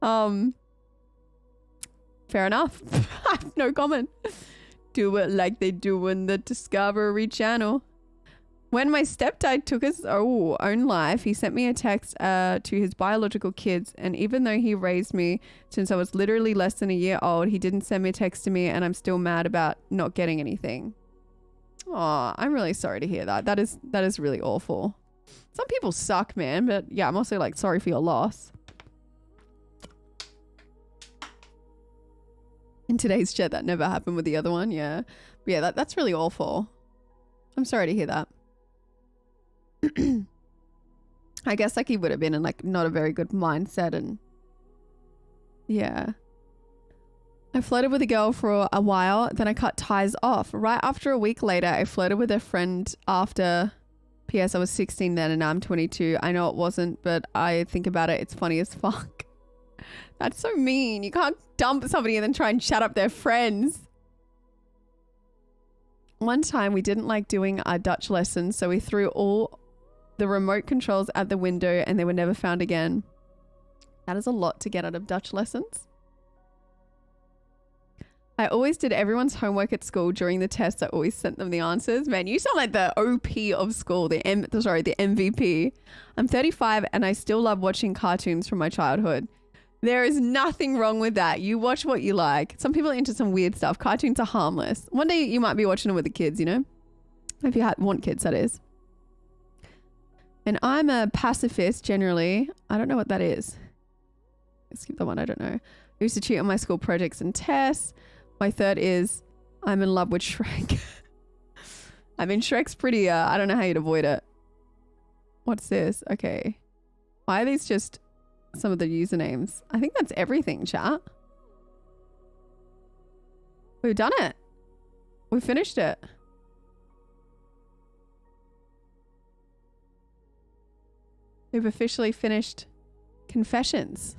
Fair enough. No comment. Do it like they do in the Discovery Channel. When my stepdad took his own life, he sent me a text to his biological kids. And even though he raised me since I was literally less than a year old, he didn't send me a text to me, and I'm still mad about not getting anything. Oh, I'm really sorry to hear that. That is really awful. Some people suck, man. But yeah, I'm also like sorry for your loss. In today's chat, that never happened with the other one. Yeah. But yeah, that's really awful. I'm sorry to hear that. I guess like he would have been in like not a very good mindset, and yeah. I flirted with a girl for a while, then I cut ties off. Right after a week later, I flirted with a friend after. P.S. I was 16 then and now I'm 22. I know it wasn't, but I think about it, it's funny as fuck. That's so mean. You can't dump somebody and then try and chat up their friends. One time we didn't like doing our Dutch lessons, so we threw all the remote controls out the window and they were never found again. That is a lot to get out of Dutch lessons. I always did everyone's homework at school. During the tests, I always sent them the answers. Man, you sound like the OP of school, the MVP. I'm 35 and I still love watching cartoons from my childhood. There is nothing wrong with that. You watch what you like. Some people are into some weird stuff. Cartoons are harmless. One day you might be watching them with the kids, you know? If you want kids, that is. And I'm a pacifist generally. I don't know what that is. Skip that one. I don't know. I used to cheat on my school projects and tests. My third is I'm in love with Shrek. I mean, Shrek's pretty, I don't know how you'd avoid it. What's this? Okay. Why are these just some of the usernames? I think that's everything, chat. We've done it. We finished it. We've officially finished Confessions.